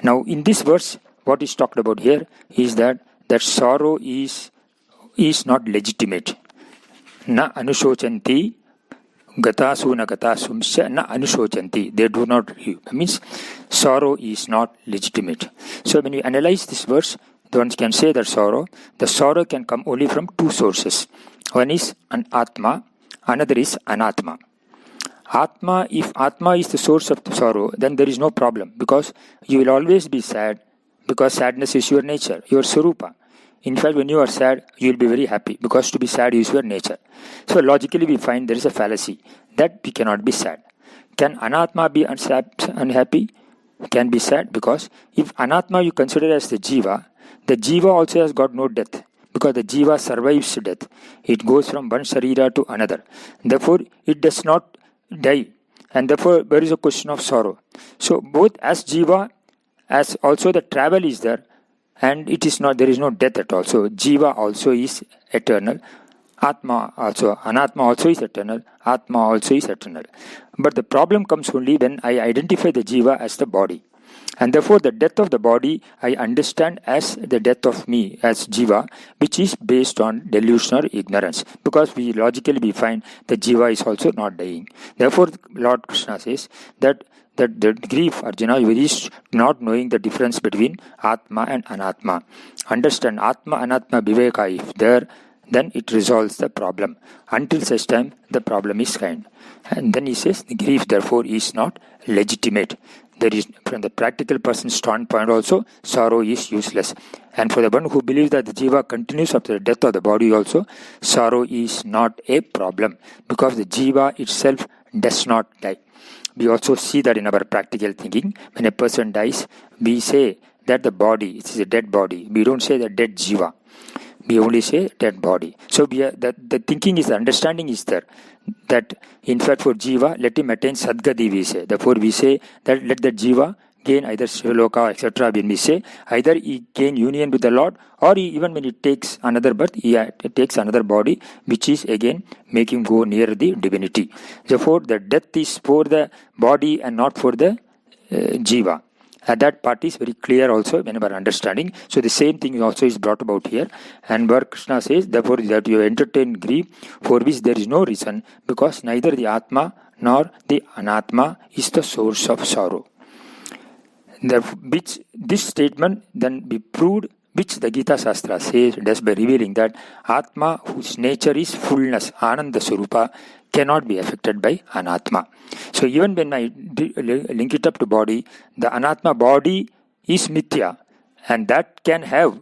Now, in this verse, what is talked about here is that sorrow is not legitimate. Na anusochanti gatasu na gatasumsya na anusochanti. They do not grieve. That means sorrow is not legitimate. So when you analyze this verse, one can say that the sorrow can come only from two sources. One is an Atma, another is Anatma. If Atma is the source of the sorrow, then there is no problem, because you will always be sad, because sadness is your nature, your Swarupa. In fact, when you are sad, you will be very happy, because to be sad is your nature. So logically we find there is a fallacy, that we cannot be sad. Can Anatma be unhappy? Can be sad, because if Anatma you consider as the Jiva also has got no death, because the Jiva survives death. It goes from one Sharira to another. Therefore, it does not die. And therefore, there is a question of sorrow. So, both as Jiva, as also the travel is there, and there is no death at all. So, Jiva also is eternal. Anatma also is eternal. Atma also is eternal. But the problem comes only when I identify the Jiva as the body. And therefore, the death of the body I understand as the death of me, as Jiva, which is based on delusion or ignorance. Because we find that Jiva is also not dying. Therefore, Lord Krishna says that the grief, Arjuna, is not knowing the difference between Atma and Anatma. Understand Atma, Anatma, Viveka, if there, then it resolves the problem. Until such time, the problem is kind. And then he says, the grief therefore is not legitimate. There is, from the practical person's standpoint also, sorrow is useless. And for the one who believes that the Jiva continues after the death of the body also, sorrow is not a problem, because the Jiva itself does not die. We also see that in our practical thinking. When a person dies, we say that the body, it is a dead body. We don't say the dead Jiva. We only say dead body. So the thinking is, the understanding is there, that in fact for Jiva, let him attain Sadgati, we say. Therefore we say that let the Jiva gain either Shivaloka, etc. When we say, either he gain union with the Lord, or even when he takes another birth, he takes another body, which is again make him go near the divinity. Therefore the death is for the body and not for the Jiva. That part is very clear also in our understanding. So the same thing also is brought about here. And where Krishna says, therefore that you entertain grief, for which there is no reason, because neither the Atma nor the Anatma is the source of sorrow. Which this statement then be proved, which the Gita Shastra says, does by revealing that Atma, whose nature is fullness, Ananda Swarupa, cannot be affected by Anatma. So even when I link it up to body, the Anatma body is Mithya, and that can have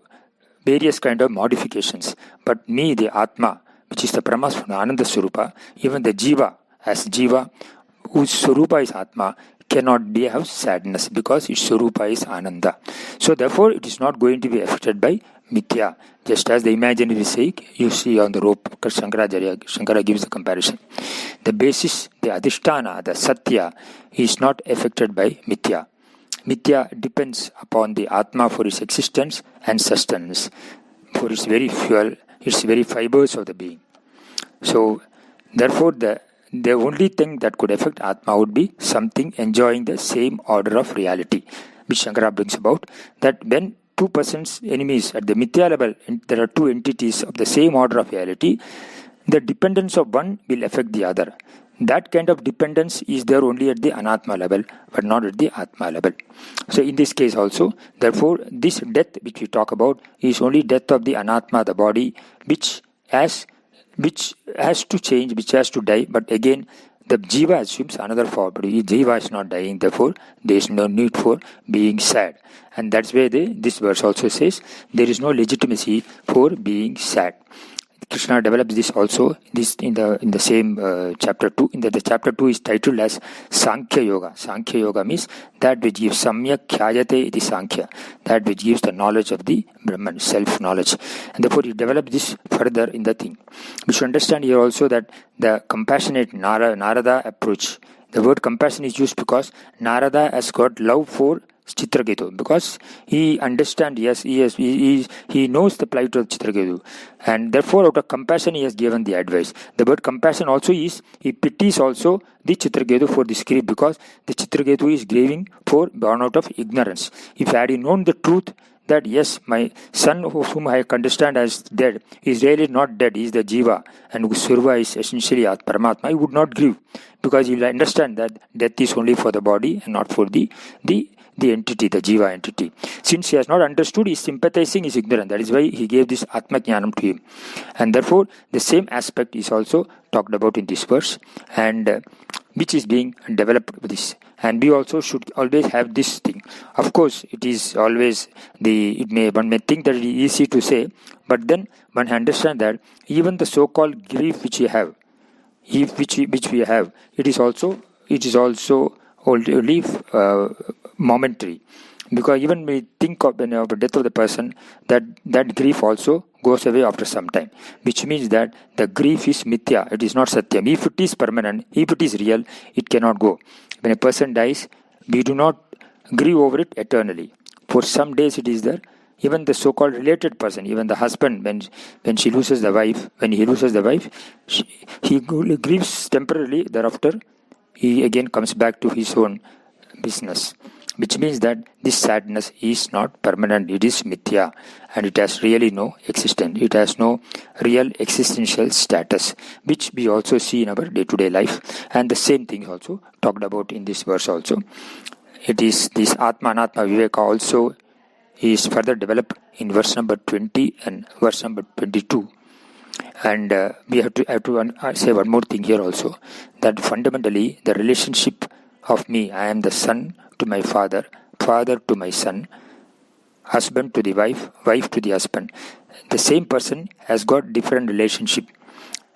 various kind of modifications. But me, the Atma, which is the premise from the Ananda Swarupa, even the Jiva, as Jiva, whose Swarupa is Atma, cannot have sadness, because its Swarupa is Ananda. So therefore it is not going to be affected by Mithya. Just as the imaginary sake, you see on the rope, Shankara gives the comparison. The basis, the Adhisthana, the Satya, is not affected by Mithya. Mithya depends upon the Atma for its existence and sustenance, for its very fuel, its very fibers of the being. So therefore the only thing that could affect Atma would be something enjoying the same order of reality, which Shankara brings about, that when two persons, enemies at the Mithya level, there are two entities of the same order of reality, the dependence of one will affect the other. That kind of dependence is there only at the Anatma level, but not at the Atma level. So in this case also, therefore, this death which we talk about is only death of the Anatma, the body, which has to change, which has to die. But again, the Jiva assumes another form. But Jiva is not dying, therefore there is no need for being sad. And that's where this verse also says there is no legitimacy for being sad. Krishna develops this also this in the same chapter 2. In the chapter 2 is titled as Sankhya Yoga. Sankhya Yoga means that which gives samyak khyayate iti Sankhya, that which gives the knowledge of the Brahman, self-knowledge. And therefore he develops this further in the thing. We should understand here also that the compassionate Narada approach, the word compassion is used because Narada has got love for Chitraketu, because he understands, he knows the plight of Chitraketu, and therefore out of compassion he has given the advice. The word compassion also is, he pities also the Chitraketu for this grief, because the Chitraketu is grieving for born out of ignorance. If had he known the truth, that yes, my son whom I understand as dead is really not dead, he is the Jiva, and Surva is essentially Paramatma, he would not grieve, because he will understand that death is only for the body and not for the entity, the Jiva entity. Since he has not understood, he is sympathizing, he is ignorant. That is why he gave this Atma Jnanam to him. And therefore, the same aspect is also talked about in this verse, and which is being developed with this. And we also should always have this thing. Of course, it is always one may think that it is easy to say, but then one understand that even the so-called grief which we have, which we have, it is also only momentary, because even when we think of the death of the person, that grief also goes away after some time, which means that the grief is mithya, it is not satyam. If it is permanent, if it is real, it cannot go. When a person dies, we do not grieve over it eternally. For some days it is there. Even the so-called related person, even the husband, when he loses the wife, he grieves temporarily. Thereafter, he again comes back to his own business, which means that this sadness is not permanent, it is mithya, and it has really no existence, it has no real existential status, which we also see in our day-to-day life. And the same thing is also talked about in this verse also. It is this Atma Anatma Viveka also is further developed in verse number 20 and verse number 22. And we have to say one more thing here also, that fundamentally the relationship of me, I am the son to my father, father to my son, husband to the wife, wife to the husband. The same person has got different relationship,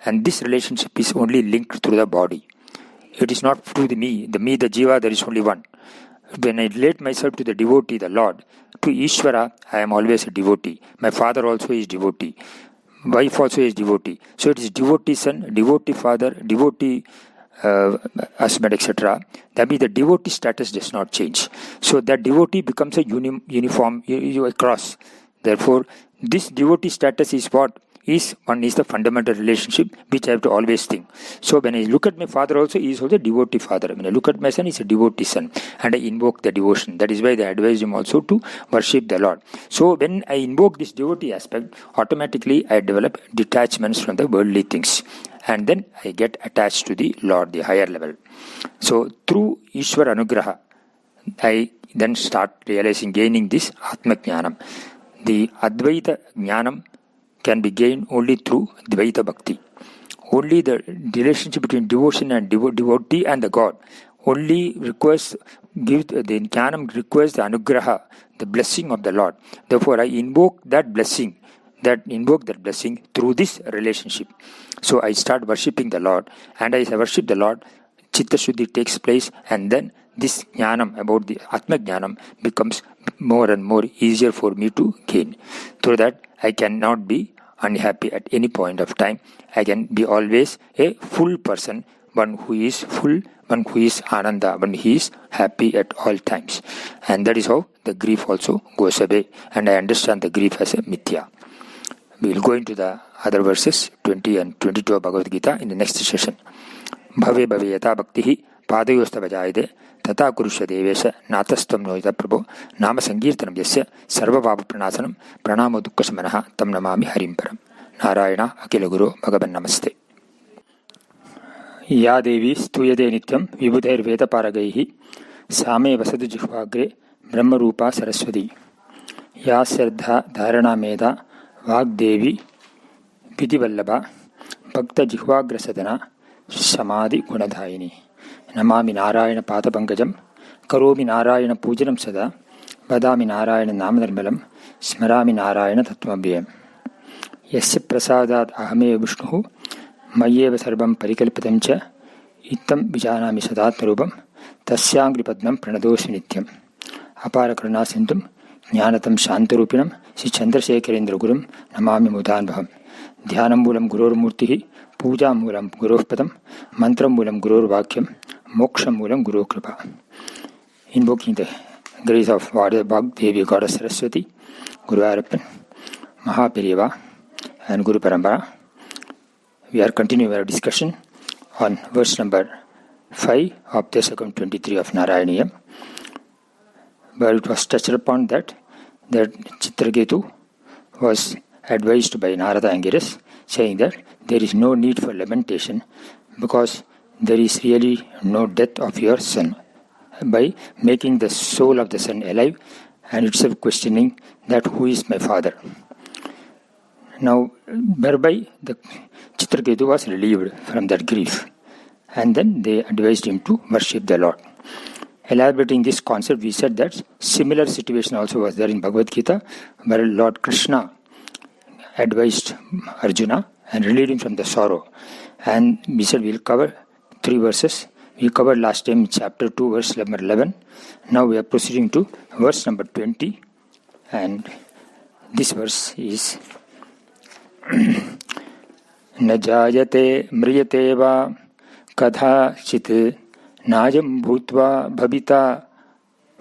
and this relationship is only linked through the body. It is not through the Jiva, there is only one. When I relate myself to the devotee, the Lord, to Ishvara, I am always a devotee. My father also is devotee. Wife also is devotee. So it is devotee son, devotee father, devotee husband, etc. That means the devotee status does not change. So that devotee becomes a uniform across. Therefore, this devotee status is what? One is the fundamental relationship which I have to always think. So when I look at my father also, he is also a devotee father. When I look at my son, he is a devotee son. And I invoke the devotion. That is why they advise him also to worship the Lord. So when I invoke this devotee aspect, automatically I develop detachments from the worldly things. And then I get attached to the Lord, the higher level. So through Ishwar Anugraha, I then start realizing, gaining this Atma Jnanam. The Advaita Jnanam can be gained only through Dvaita Bhakti. Only the relationship between devotion and devotee and the God only requires, the Jnanam requires the Anugraha, the blessing of the Lord. Therefore, I invoke that blessing through this relationship. So I start worshipping the Lord, and as I worship the Lord, Chitta Shuddhi takes place, and then this Jnanam about the Atma Jnanam becomes more and more easier for me to gain. Through that, I cannot be unhappy at any point of time. I can be always a full person, one who is full, one who is Ananda, one who is happy at all times. And that is how the grief also goes away, and I understand the grief as a mithya. We will go into the other verses, 20 and 22 of Bhagavad Gita in the next session. Bhave bhave yata bhaktihi padayosta vajayade tata kurusya devesha natastam noita prabho nama sankirtanam yasya sarva bhava pranasanam pranamo dukkha samanaha tam namami harim param. Narayana akila guru bhagavan namaste. Ya devi stuyade nityam vibhudair veda paragaihi same vasadu jihvagre brahma rupa saraswati ya sardha dharana meda Vagdevi Vidivallabha Bhakta Jihvagra Sadhana Samadhi Gunadhaini Namami Narayana Patapangajam Karomi Narayana Pujanam Sada Vadami Narayana Namadharmalam Smarami Narayana Tattvabhyam. Yasya prasadat ahame Vishnuhu Mayeva sarvam parikalpitam cha Ittam vijanami sadatmarubam Tasyangri padnam pranadosi nityam Apara karuna sindhum Jnanatam shantarupinam Sri Chandrasekharendra Gurum Namami Mudanbham Dhyanam Mulam Gurur Murtihi Puja Mulam Gurur Padam Mantram Mulam Gurur Vakyam Moksham Mulam Guru Kripa. Invoking the grace of Vardha Devi Goddess Saraswati, Guru Arappan, Mahaperiva, and Guru Parambara, we are continuing our discussion on verse number 5 of Dasakam 23 of Narayaneeyam, where it was touched upon that Chitraketu was advised by Narada Angiras, saying that there is no need for lamentation because there is really no death of your son, by making the soul of the son alive and itself questioning that who is my father. Now, whereby the Chitraketu was relieved from that grief, and then they advised him to worship the Lord. Elaborating this concept, we said that similar situation also was there in Bhagavad Gita, where Lord Krishna advised Arjuna and relieved him from the sorrow. And we said we'll cover 3 verses. We covered last time chapter 2, verse number 11. Now we are proceeding to verse number 20. And this verse is Na jayate mriyate va kadha chit najam bhutva bhabita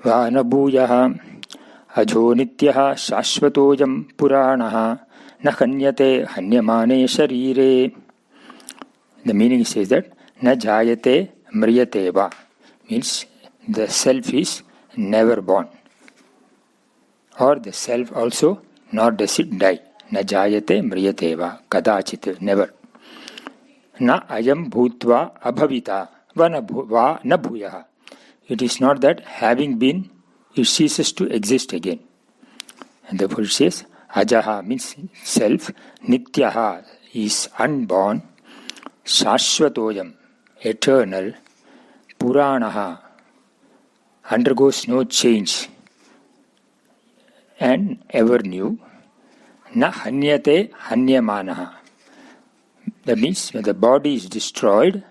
va na bhuyaha ajo nityaha shashvatojam puranaha na hanyate hanyamane sharire. The meaning says that Na jayate mriyate va means the self is never born, or the self also nor does it die. Na jayate mriyate va kadachit, never. Na ayam bhutva abhavita va na bhuyaha. It is not that having been, it ceases to exist again. And therefore it says ajaha means self, nityaha is unborn, shashvatojam eternal, puranaha undergoes no change and ever new, na hanyate hanyamanaha. That means when the body is destroyed,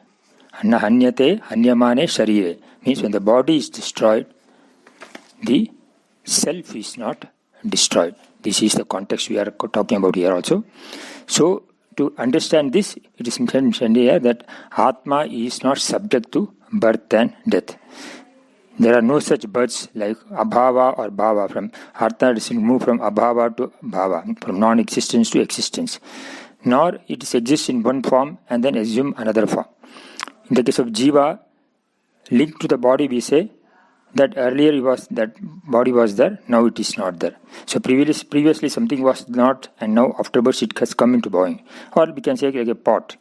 na hanyate hanyamane sharire means when the body is destroyed, the self is not destroyed. This is the context we are talking about here also. So to understand this, it is mentioned here that Atma is not subject to birth and death. There are no such births like abhava or bhava. From Atma doesn't move from abhava to bhava, from non-existence to existence. Nor it exists in one form and then assume another form. In the case of jiva, linked to the body, we say that earlier that body was there, now it is not there. So previously something was not, and now afterwards it has come into being. Or we can say like a pot.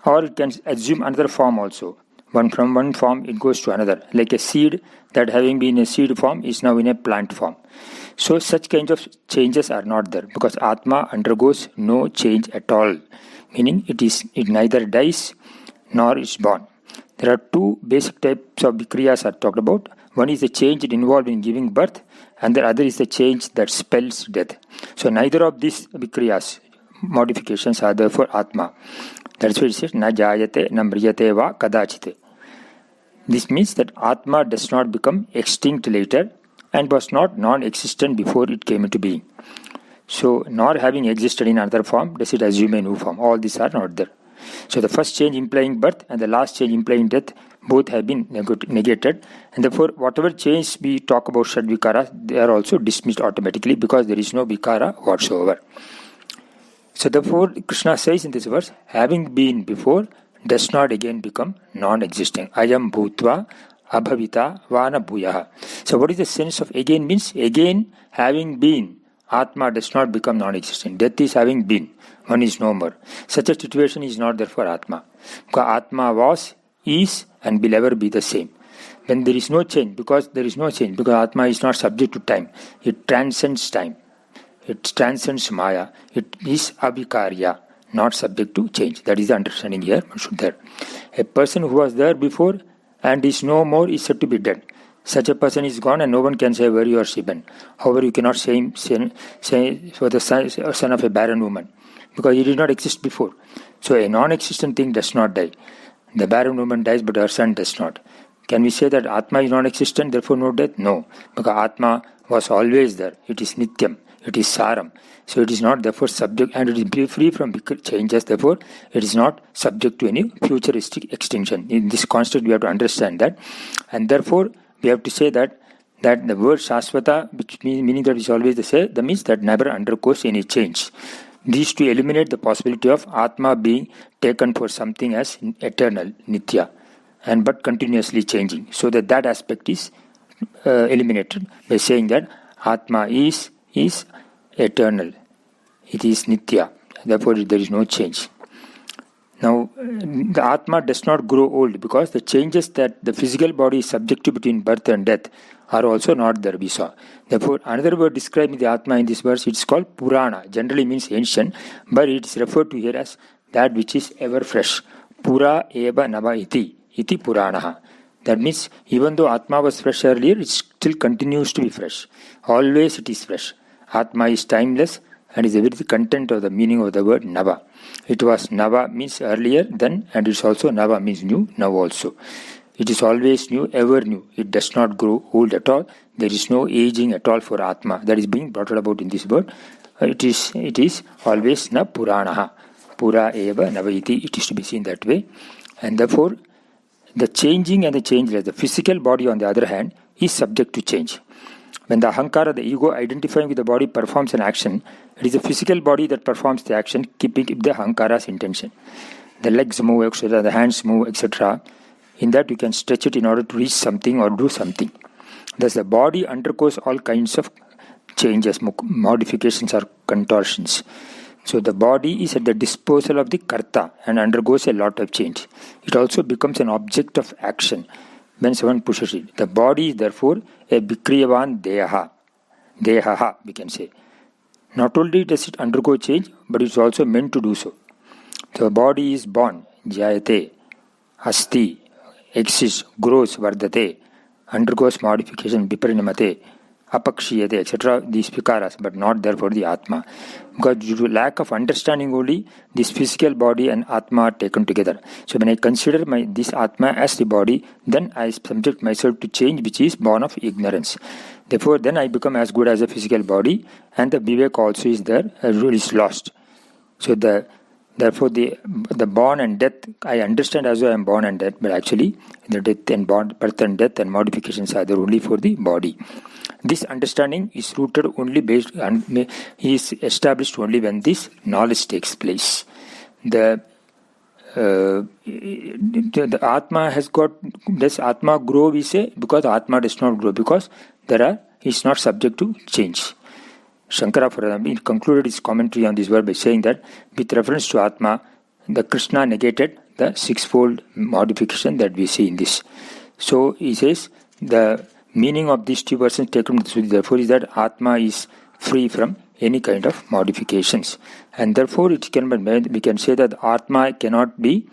Or it can assume another form also. From one form it goes to another. Like a seed that having been a seed form is now in a plant form. So such kinds of changes are not there because Atma undergoes no change at all. Meaning it neither dies nor is born. There are 2 basic types of vikriyas are talked about. One is the change involved in giving birth, and the other is the change that spells death. So neither of these vikriyas, modifications, are there for Atma. That's why it says, Na jayate na mriyate va kadachite. This means that Atma does not become extinct later and was not non-existent before it came into being. So, nor having existed in another form, does it assume a new form. All these are not there. So the first change implying birth and the last change implying death, both have been negated, and therefore whatever change we talk about Shadvikaras, they are also dismissed automatically because there is no vikara whatsoever. So therefore Krishna says in this verse, having been before does not again become non-existing. Ayam bhutva abhavita vana bhuyaha. So what is the sense of again means? Again having been, Atma does not become non-existent. Death is having been. One is no more. Such a situation is not there for Atma. Because Atma was, is, and will ever be the same. When there is no change, because Atma is not subject to time. It transcends time. It transcends Maya. It is abhikarya, not subject to change. That is the understanding here. A person who was there before and is no more is said to be dead. Such a person is gone and no one can say where you are Shivan. However, you cannot say for the son of a barren woman, because he did not exist before. So a non-existent thing does not die. The barren woman dies, but her son does not. Can we say that Atma is non-existent, therefore no death? No, because Atma was always there. It is Nityam. It is Saram. So it is not therefore subject, and it is free from changes. Therefore, it is not subject to any futuristic extinction. In this concept, we have to understand that, and therefore we have to say that the word Shasvata, which meaning that is always the same, that means that never undergoes any change. These to eliminate the possibility of Atma being taken for something as eternal, Nitya, and but continuously changing. So that aspect is eliminated by saying that Atma is eternal. It is Nitya. Therefore, there is no change. Now, the Atma does not grow old, because the changes that the physical body is subject to between birth and death are also not there, we saw. Therefore, another word describing the Atma in this verse, it's called Purana. Generally means ancient, but it is referred to here as that which is ever fresh. Pura eva nava iti Puranaha. That means even though Atma was fresh earlier, it still continues to be fresh. Always it is fresh. Atma is timeless and is the very content of the meaning of the word Nava. It was Nava means earlier, then, and it's also Nava means new, now also. It is always new, ever new. It does not grow old at all. There is no aging at all for Atma. That is being brought about in this word. It is always na Puranaha. Pura eva navaiti. It is to be seen that way. And therefore, the changing and the changeless, the physical body on the other hand, is subject to change. When the ahankara, the ego identifying with the body, performs an action, it is the physical body that performs the action, keeping the ahankara's intention. The legs move, etc., the hands move, etc. In that you can stretch it in order to reach something or do something. Thus the body undergoes all kinds of changes, modifications or contortions. So the body is at the disposal of the karta and undergoes a lot of change. It also becomes an object of action when someone pushes it. The body is therefore a vikriyavan dehaha, we can say. Not only does it undergo change, but it's also meant to do so. The body is born, jayate, asti, exists, grows, vardate, undergoes modification, viparinamate, apakshiyate, etc., these vikaras, but not therefore the Atma. Because due to lack of understanding only, this physical body and Atma are taken together. So when I consider this Atma as the body, then I subject myself to change which is born of ignorance. Therefore, then I become as good as a physical body, and the vivek also is there, is lost. So therefore the born and death, I understand as though I am born and dead, but actually the death and birth and death and modifications are there only for the body. This understanding is rooted only based on, is established only when this knowledge takes place. The Atma has got, does Atma grow, we say? Because Atma does not grow, because is not subject to change. Shankara, for example, concluded his commentary on this word by saying that with reference to Atma, the Krishna negated the sixfold modification that we see in this. So he says the meaning of these two verses taken from the Sruti therefore is that Atma is free from any kind of modifications, and therefore it can be made, we can say that Atma cannot be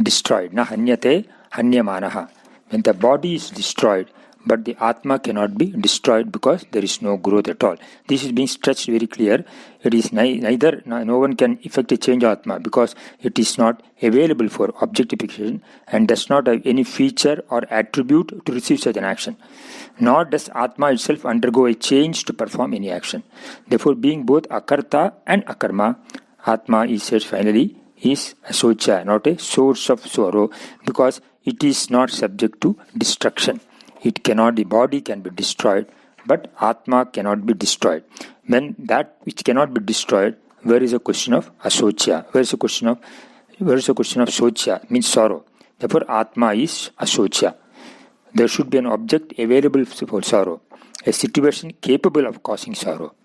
destroyed. Na hanyate hanyamanaha. When the body is destroyed, but the Atma cannot be destroyed because there is no growth at all. This is being stretched very clear. It is neither, no one can effect a change Atma because it is not available for objectification and does not have any feature or attribute to receive such an action. Nor does Atma itself undergo a change to perform any action. Therefore, being both Akarta and Akarma, Atma is said finally is asocha, not a source of sorrow, because it is not subject to destruction. It cannot, the body can be destroyed, but Atma cannot be destroyed. When that which cannot be destroyed, where is a question of asocha? Where is a question of socha? Means sorrow. Therefore, Atma is asocha. There should be an object available for sorrow, a situation capable of causing sorrow.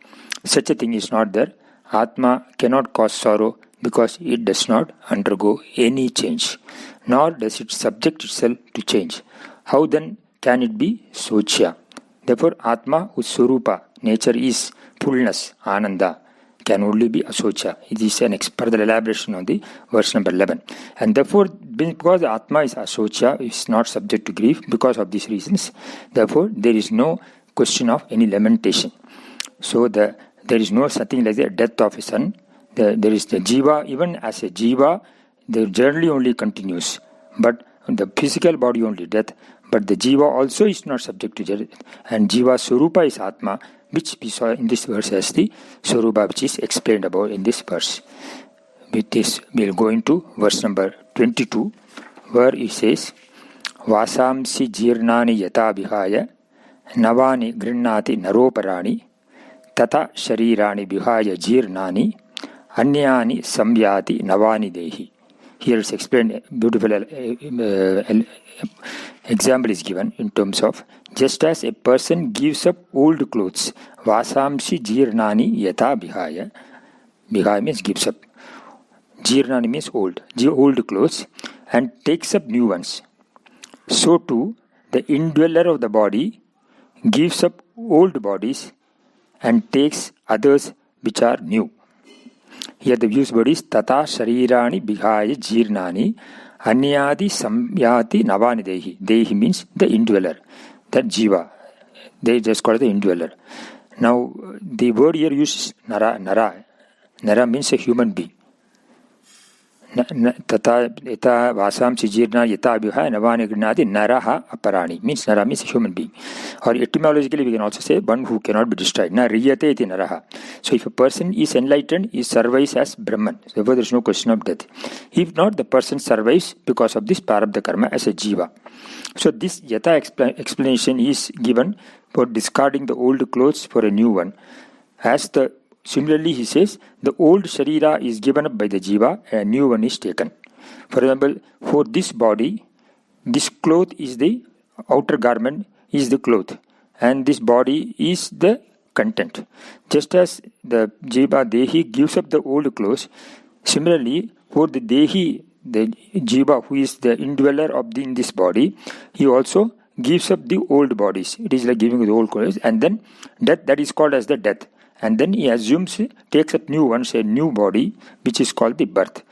Such a thing is not there. Atma cannot cause sorrow because it does not undergo any change, nor does it subject itself to change. How then can it be socha? Therefore, Atma, whose Swarupa, nature is fullness, Ananda, can only be asocha. It is an further elaboration on the verse number 11. And therefore, because the Atma is asocha, is not subject to grief because of these reasons, therefore there is no question of any lamentation. So there is no something like the death of a son. There is the jiva, even as a jiva, the journey only continues, but the physical body only death, but the jiva also is not subject to death, and jiva swarupa is Atma, which we saw in this verse as the swarupa which is explained about in this verse. With this, we will go into verse number 22, where it says, Vasamsi jirnani yata vihaya navani grinnati naroparani tata sharirani vihaya jirnani anyani samyati navani dehi. Here it's explained, beautiful example is given in terms of, just as a person gives up old clothes, vasamsi jirnani yata vihaya, vihaya means gives up, jirnani means old clothes, and takes up new ones. So too, the indweller of the body gives up old bodies and takes others which are new. Here the used word is tata sharirani bihaya jirnani anyadi samyati navani dehi. Dehi means the indweller, that jiva. They just call it the indweller. Now the word here uses nara. Nara means a human being. Tata eta vasam sijirna yata abhiha navani grinadi naraha aparani means nara means a human being, or etymologically we can also say one who cannot be destroyed. Na riyate iti naraha. So if a person is enlightened, he survives as Brahman. Therefore there is no question of death. If not, the person survives because of this prarabdha karma as a jiva. So this yata explanation is given for discarding the old clothes for a new one. Similarly, he says, the old sharira is given up by the jiva and a new one is taken. For example, for this body, this cloth is the outer garment, is the cloth, and this body is the content. Just as the jiva, dehi, gives up the old clothes, similarly, for the dehi, the jiva, who is the indweller in this body, he also gives up the old bodies. It is like giving the old clothes, and then death, that is called as the death. And then he assumes, takes up new ones, a new body, which is called the birth.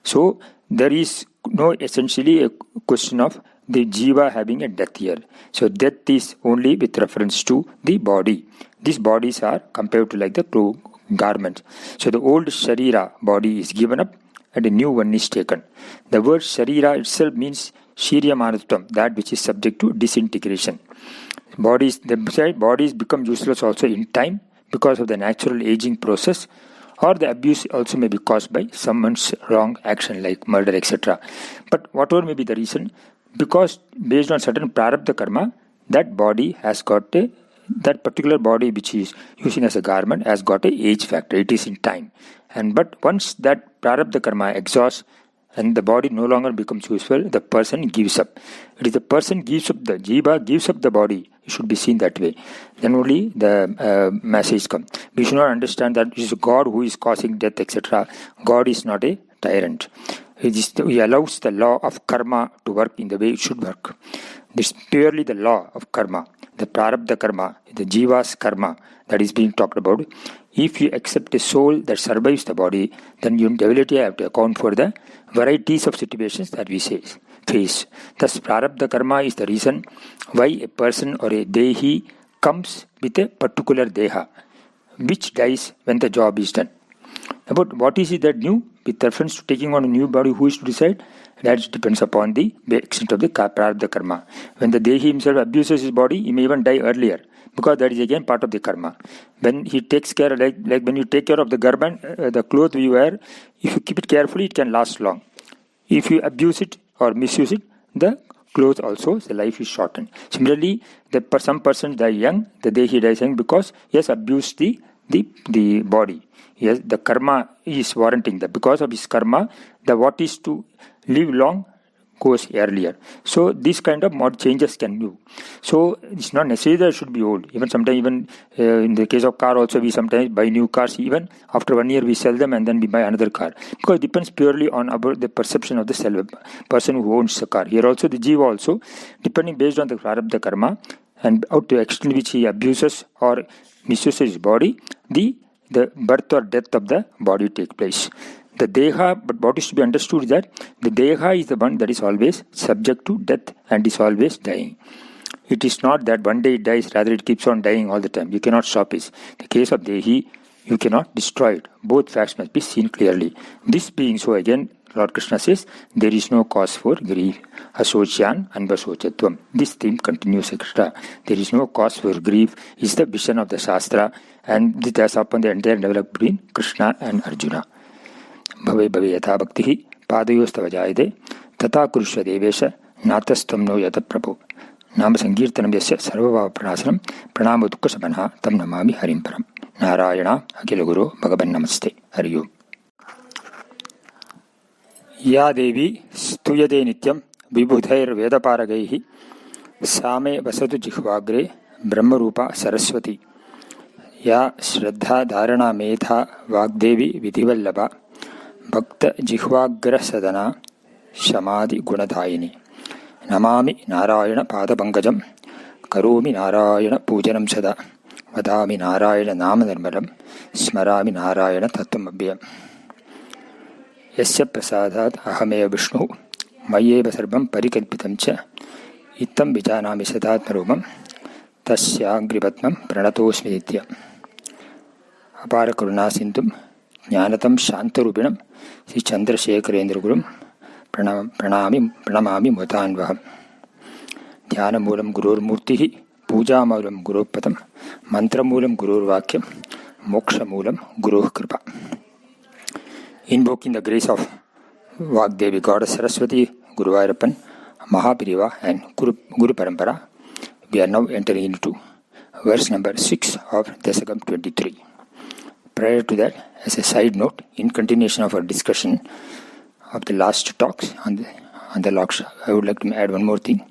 So there is no essentially a question of the jiva having a death here. So death is only with reference to the body. These bodies are compared to like the garment. So the old sharira body is given up and a new one is taken. The word sharira itself means shiryamanatvam, that which is subject to disintegration. Bodies become useless also in time, because of the natural aging process, or the abuse also may be caused by someone's wrong action like murder, etc. But whatever may be the reason, because based on certain prarabdha karma, that body has got that particular body which is using as a garment has got a age factor. It is in time. But once that prarabdha karma exhausts and the body no longer becomes useful, the person gives up. It is the person gives up, the jiva gives up the body. It should be seen that way. Then only the message comes. We should not understand that it is God who is causing death, etc. God is not a tyrant. He allows the law of karma to work in the way it should work. This is purely the law of karma, the prarabdha karma, the jiva's karma that is being talked about. If you accept a soul that survives the body, then you definitely have to account for the varieties of situations that we face. Thus, prarabdha karma is the reason why a person or a dehi comes with a particular deha, which dies when the job is done. About what is it that new? With reference to taking on a new body, who is to decide? That depends upon the extent of the prarabdha karma. When the dehi himself abuses his body, he may even die earlier, because that is again part of the karma. When he takes care, like when you take care of the garment, the cloth you wear, if you keep it carefully, it can last long. If you abuse it or misuse it, the clothes also, the life is shortened. Similarly, some persons die young, the dehi dies young because he has abused the body. Yes, the karma is warranting that. Because of his karma, what is to live long goes earlier. So this kind of mod changes can do. So it's not necessary that it should be old. Even sometimes, in the case of car also, we sometimes buy new cars. Even after 1 year we sell them and then we buy another car. Because it depends purely on about the perception of the person who owns the car. Here also the jiva also, depending based on the prarabdha karma and out to the extent which he abuses or misuses his body, the the birth or death of the body take place. The Deha, but what is to be understood is that the Deha is the one that is always subject to death and is always dying. It is not that one day it dies, rather it keeps on dying all the time. You cannot stop it. The case of Dehi, you cannot destroy it. Both facts must be seen clearly. This being so, again, Lord Krishna says, there is no cause for grief. Asocyan anvasochatvam. This theme continues extra. There is no cause for grief is the vision of the Shastra, and this has upon the entire developed between Krishna and Arjuna. Bhave bhave yatha bhaktihi padayostava jayade tata kurushva devesha natastam no yata prabhu. Nama sankirtanam yasya sarvabhava pranasanam pranama dukkha samanha tam namami harim param. Narayana akila guru bhagavan namaste. Hari Om. Ya Devi stuyade nityam vibhudhair vedaparagaihi same vasatu jihvagre brahmarupa saraswati ya shraddha dharana medha vagdevi vidhivallabha bhakta jihvagra sadhana shamadhi gunadayini namami narayana padapangajam karomi narayana pujanam sada vadami narayana nama nirmalam smarami narayana tattvam Yasya prasadat ahameva vishnu mayeva sarvam parikalpitam cha ittam vijanami sadatmarumam tasyagrivatmam pranatosmi nitya apara karuna sindhum jnanatam shantarupinam Sri Chandrasekharendra gurum pranamami mutanvaham dhyanamoolam gurur murtihi pujamoolam gurupatam mantramoolam gurur vakyam mokshamoolam guru kripa. Invoking the grace of Vagdevi Goddess Saraswati, Guru Vairappan, Mahapiriva and Guru Parampara, we are now entering into verse number 6 of Dasakam 23. Prior to that, as a side note, in continuation of our discussion of the last talks on the Laksha, I would like to add one more thing.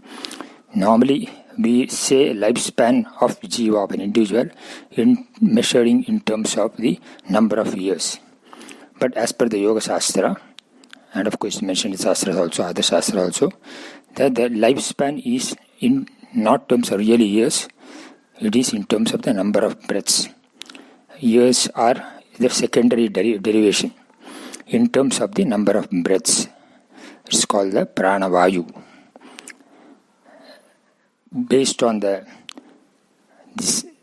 Normally, we say lifespan of Jiva of an individual in measuring in terms of the number of years. But as per the Yoga Shastra, and of course mentioned in Shastras also, other Shastras also, that the lifespan is in not terms of really years, it is in terms of the number of breaths. Years are the secondary derivation. In terms of the number of breaths, it's called the Pranavayu. Based on the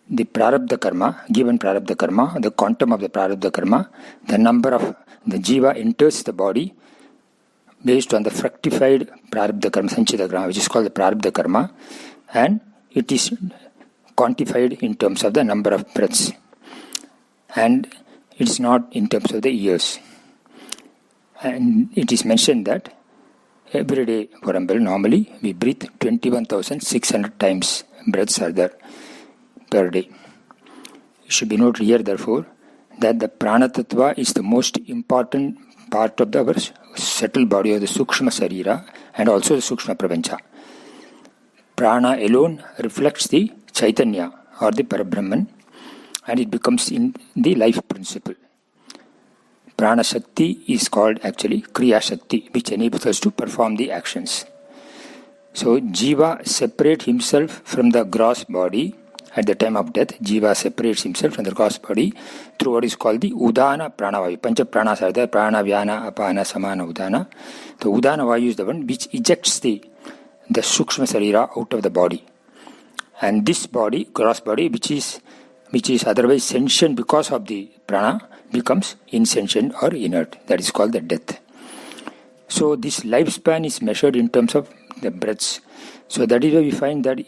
prarabdha karma, given prarabdha karma, the quantum of the prarabdha karma, the number of the jiva enters the body based on the fructified prarabdha karma, sanchita karma, which is called the prarabdha karma, and it is quantified in terms of the number of breaths. And it is not in terms of the years. And it is mentioned that every day, for example, normally we breathe 21,600 times breaths are there per day. It should be noted here, therefore, that the prana tattva is the most important part of our settled body of the sukshma sarira and also the sukshma prapancha. Prana alone reflects the chaitanya or the parabrahman, and it becomes in the life principle. Prana Shakti is called actually Kriya Shakti, which enables us to perform the actions. So Jiva separates himself from the gross body. At the time of death, Jiva separates himself from the gross body through what is called the Udana Pranavayu. Pancha Pranas are there, Prana, Vyana, Apana, Samana, Udana. The Udana Vayu is the one which ejects the Sukshma Sarira out of the body. And this body, gross body, which is otherwise sentient because of the prana, becomes insentient or inert. That is called the death. So this lifespan is measured in terms of the breaths. So that is why we find that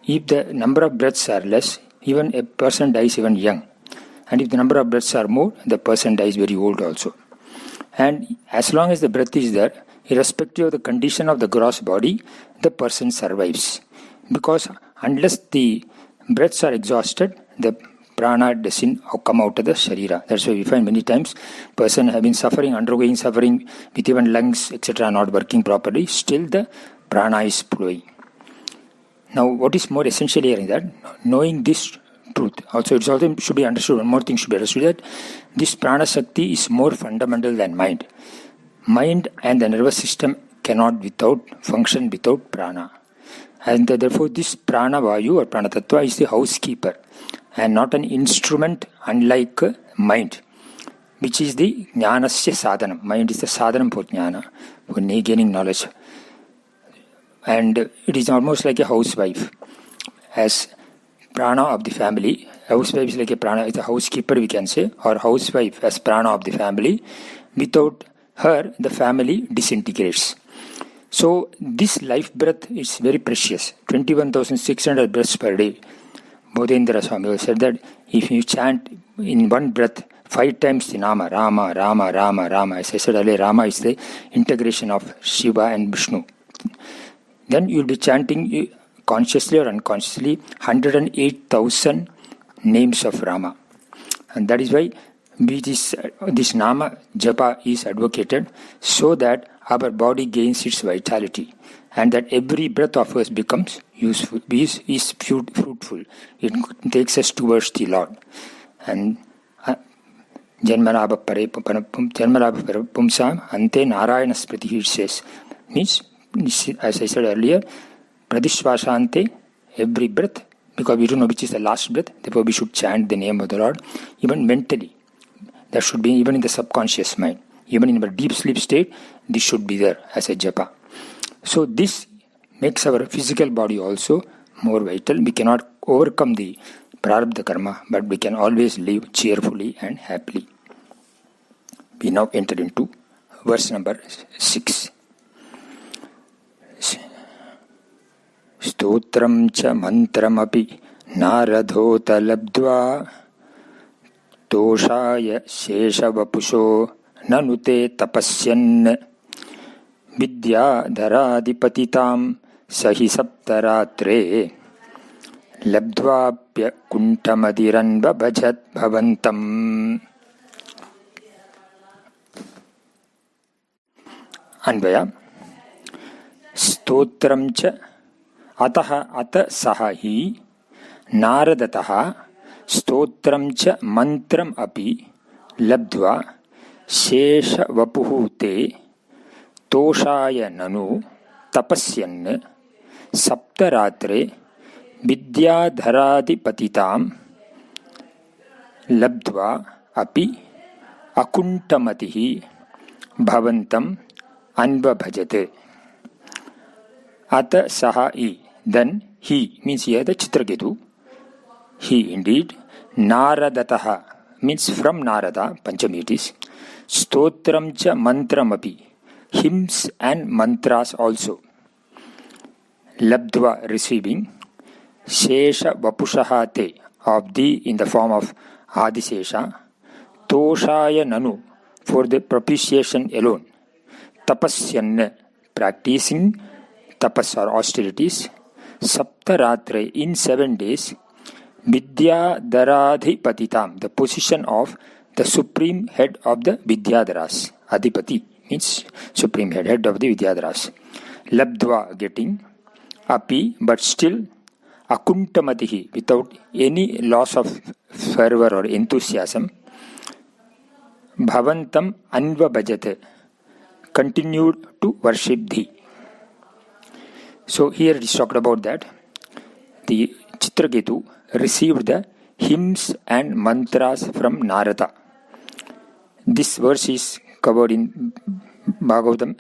if the number of breaths are less, even a person dies even young. And if the number of breaths are more, the person dies very old also. And as long as the breath is there, irrespective of the condition of the gross body, the person survives. Because unless the breaths are exhausted, the prana doesn't come out of the sharira. That's why we find many times person have been undergoing suffering with even lungs, etc. not working properly, still the prana is flowing. Now what is more essential here is that knowing this truth, also it also should be understood, one more thing should be understood, that this prana shakti is more fundamental than mind. Mind and the nervous system cannot function without prana. And therefore this prana vayu or prana tattva is the housekeeper and not an instrument unlike mind, which is the jnanasya sadhanam. Mind is the sadhanam for jnana, for gaining knowledge. And it is almost like a housewife. As prana of the family, housewife is like a prana, it's a housekeeper we can say, or housewife as prana of the family. Without her, the family disintegrates. So this life breath is very precious, 21,600 breaths per day. Bodhendra Swami said that if you chant in one breath 5 times the Nama, Rama, Rama, Rama, Rama, as I said earlier, Rama is the integration of Shiva and Vishnu. Then you will be chanting consciously or unconsciously 108,000 names of Rama. And that is why this Nama Japa is advocated, so that our body gains its vitality and that every breath of us becomes useful, is fruitful. It takes us towards the Lord. And Janmalabha Pumsam Ante Narayana Spriti, it says, means, as I said earlier, Pradishvasante, every breath, because we don't know which is the last breath, therefore we should chant the name of the Lord, even mentally. That should be even in the subconscious mind. Even in our deep sleep state, this should be there as a japa. So this makes our physical body also more vital. We cannot overcome the prarabdha karma, but we can always live cheerfully and happily. We now enter into verse number 6. Stotram cha mantramapi naradhota labdva toshaya sheshavapusho nanute tapasyan vidya dharadipatitam sahi saptaratre labdvapya kuntamadiran babajat bhavantam. Anvaya. Stotram cha ataha ata sahahi naradataha stotram cha mantram api labdva shesha vapuhu te toshaya nanu tapasyan saptaratre vidyadharadipatitam labdva api akuntamatihi bhavantam anvabhajate. Ata saha I, then he, means here the Chitraketu, he indeed, Naradataha, means from Narada, Panchami it is, Stotram cha mantram api, hymns and mantras also, Labdva receiving, Shesha vapushaha te, of thee in the form of Adisesha, Toshaya nanu, for the propitiation alone, Tapasyan, practicing tapas or austerities, Saptaratre, in 7 days, Vidyadharadhipatitam, the position of the supreme head of the Vidyadharas. Adhipati means supreme head of the Vidyadharas. Labdva, getting, api, but still, akuntamatihi, without any loss of fervor or enthusiasm, bhavantam anvabhajate, continued to worship thee. So here it is talked about that the Chitraketu received the hymns and mantras from Narada. This verse is covered in Bhagavatam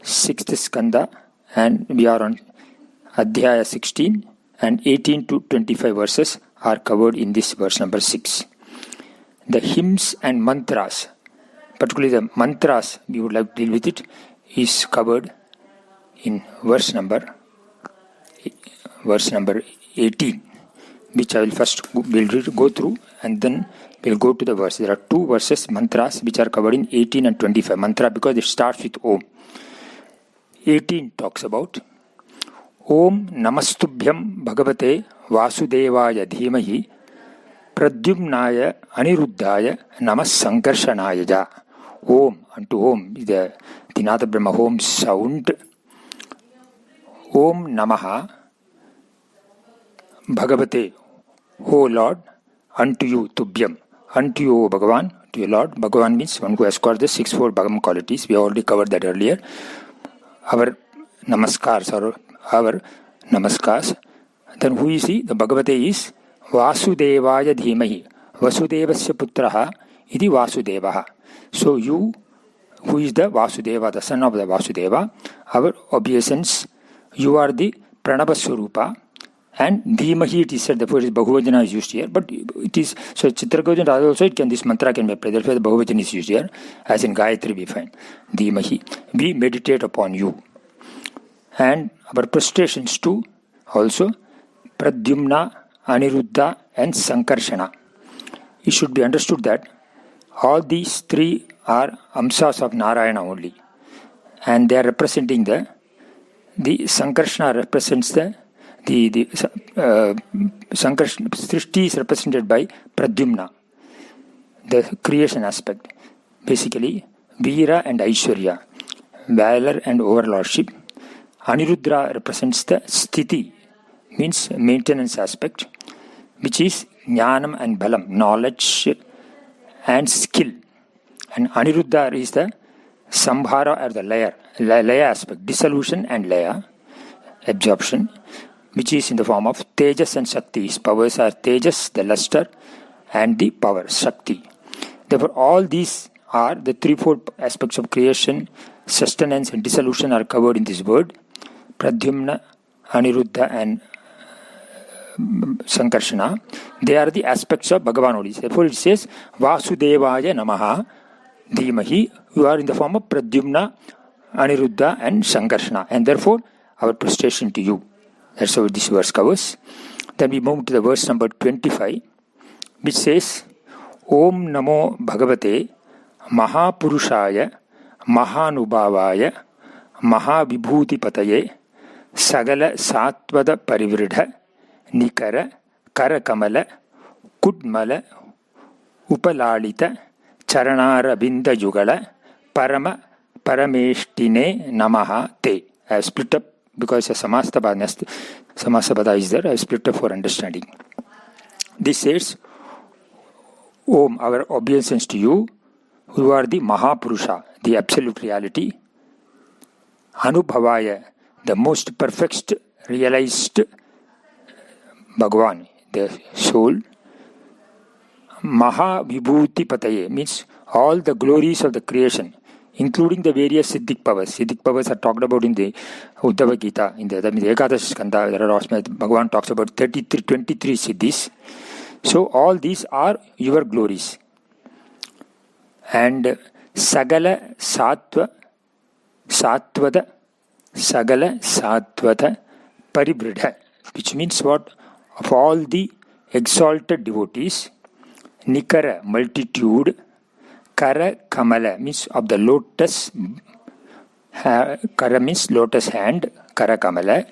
6th Skanda, and we are on Adhyaya 16, and 18 to 25 verses are covered in this verse number 6. The hymns and mantras, particularly the mantras, we would like to deal with it, is covered in verse number 18, which I will first go through, and then we'll go to the verse. There are 2 verses, mantras, which are covered in 18 and 25. Mantra because it starts with Om. 18 talks about Om Namastubhyam Bhagavate Vasudevaya Dhimahi Pradyumnaya Aniruddhaya Namas Sankarshanaya Ja. Om, unto Om is the Tinatha Brahma Om sound. Om Namaha Bhagavate, O Lord, unto you, Tubhyam, unto you, O Bhagavan, to your Lord. Bhagavan means one who has got the 6-fold Bhagam qualities. We already covered that earlier. Our namaskars, or our namaskars. Then who is he? The Bhagavate is Vasudevaya Dhimahi. Vasudevasya putraha iti Vasudevaha. So you, who is the Vasudeva, the son of the Vasudeva, our obeisance, you are the Pranava Swarupa, and Dhimahi it is said, therefore Bahuvajana is used here, but it is, so Chitrakojan also this mantra can be applied, therefore the Bahuvajana is used here, as in Gayatri we find, Dhimahi, we meditate upon you. And our prostrations too, also, Pradyumna, Aniruddha and Sankarshana. It should be understood that all these three are amsas of Narayana only, and they are representing the Sankarshana represents the Sankarshana. Srishti is represented by Pradyumna, the creation aspect. Basically, Veera and Aishwarya, valor and overlordship. Aniruddha represents the Sthiti, means maintenance aspect, which is Jnanam and Balam, knowledge and skill. And Aniruddha is the Sambhara or the Laya aspect, dissolution and Laya, absorption, which is in the form of Tejas and Shakti. His powers are Tejas, the luster, and the power, Shakti. Therefore, all these are the threefold aspects of creation, sustenance and dissolution are covered in this word. Pradyumna, Aniruddha and Sankarshana, they are the aspects of Bhagavan only. Therefore it says, Vasudevaya Namaha Dhimahi, you are in the form of Pradyumna, Aniruddha and Sankarshana, and therefore our prostration to you. That's how this verse covers. Then we move to the verse number 25, which says, Om Namo Bhagavate Mahapurushaya Mahanubhavaya Mahavibhuti Pataye Sagala Satvada Parivridha Nikara Karakamala Kudmala Upalalita Charanara Binda Yugala Parama Parameshtine Namaha Te. I have split up because a Samasabada is there. I have split up for understanding. This says, Om, our obeisance to you, who are the Mahapurusha, the absolute reality, Anubhavaya, the most perfect realized Bhagavan, the soul, Mahavibhuti Pataye, means all the glories of the creation, including the various Siddhic powers. Siddhic powers are talked about in the Uddhava Gita, in the Ekadash Skanda, Bhagavan talks about 23 Siddhis. So all these are your glories. And Sagala Satvada Paribridha, which means what? Of all the exalted devotees, Nikara, multitude, Kara Kamala means of the lotus, Kara means lotus hand, Kara Kamala,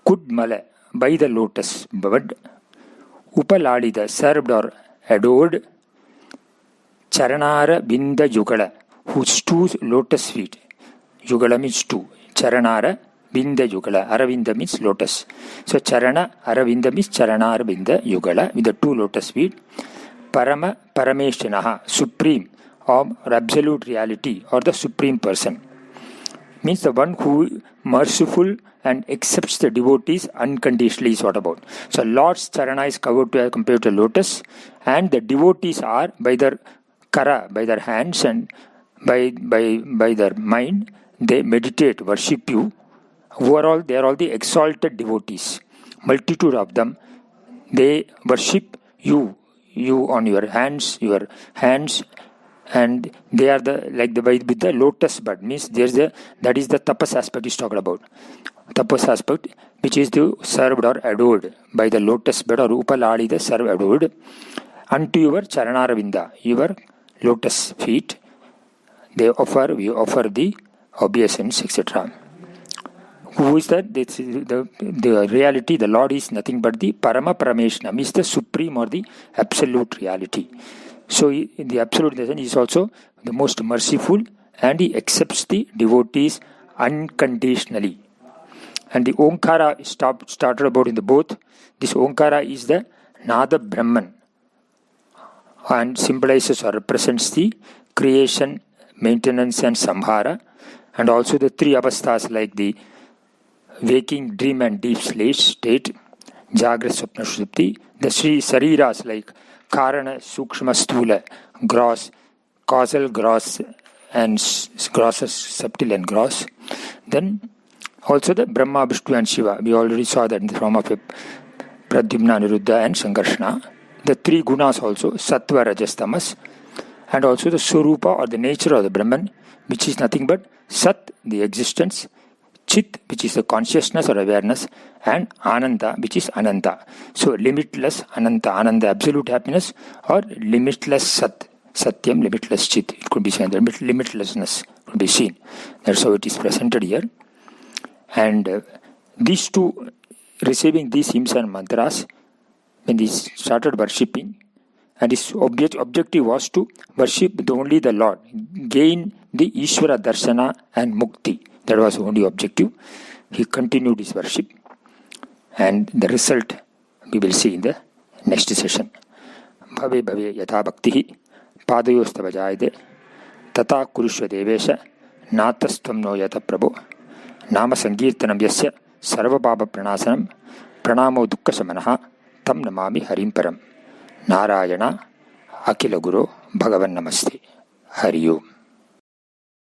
Kudmala, by the lotus bud, Upaladida, served or adored, Charanara Binda Yugala, whose two lotus feet, Yugala means two, Charanara Binda Yugala, Aravinda means lotus. So Charana, Aravinda means Charana Aravinda Yugala, with the two lotus feet. Parama Parameshtanaha, supreme or absolute reality or the supreme person, means the one who merciful and accepts the devotees unconditionally is what about. So Lord's Charana is covered to compared to lotus, and the devotees are by their kara, by their hands and by their mind, they meditate, worship you. Overall, they are all the exalted devotees. Multitude of them, they worship you on your hands, and they are with the lotus bud, means that is the tapas aspect is talked about. Tapas aspect, which is the served or adored by the lotus bud or upaladi, the served adored unto your charanaravinda, your lotus feet. We offer the obeisance, etc. Who is that? The reality, the Lord is nothing but the Parama Parameshna, means the supreme or the absolute reality. So in the absolute lesson, he is also the most merciful, and he accepts the devotees unconditionally. And the Omkara started about in the both. This Omkara is the Nada Brahman and symbolizes or represents the creation, maintenance and samhara, and also the three avasthas like the waking, dream and deep state, Jagra, Swapna, Sushupti, the Shri Sariras like Karana, Sukshma, Stula, gross, causal, gross, and gross is subtle and gross. Then also the Brahma, Vishnu and Shiva. We already saw that in the form of Pradyumna, Niruddha and Sankarshana. The three gunas also, Sattva, Rajas, Tamas. And also the Surupa or the nature of the Brahman, which is nothing but Sat, the existence, Chit, which is the consciousness or awareness, and Ananda, which is Ananta. So limitless Ananta, Ananda, absolute happiness, or limitless Sat, Satyam, limitless Chit. It could be seen, limitlessness could be seen. That's how it is presented here. And these two, receiving these hymns and mantras, when they started worshipping, and his objective was to worship only the Lord, gain the Ishvara Darshana and Mukti. That was the only objective. He continued his worship, and the result we will see in the next session. Bhave bhave yatha bhaktihi padayostava jayade tata kurushva devesha natastvam no yata prabhu nama sankirtanam yasya sarva papa pranasanam pranamo dukkha samanaha tam namami harim param. Narayana Akila Guru Bhagavan Namaste. Hari Om.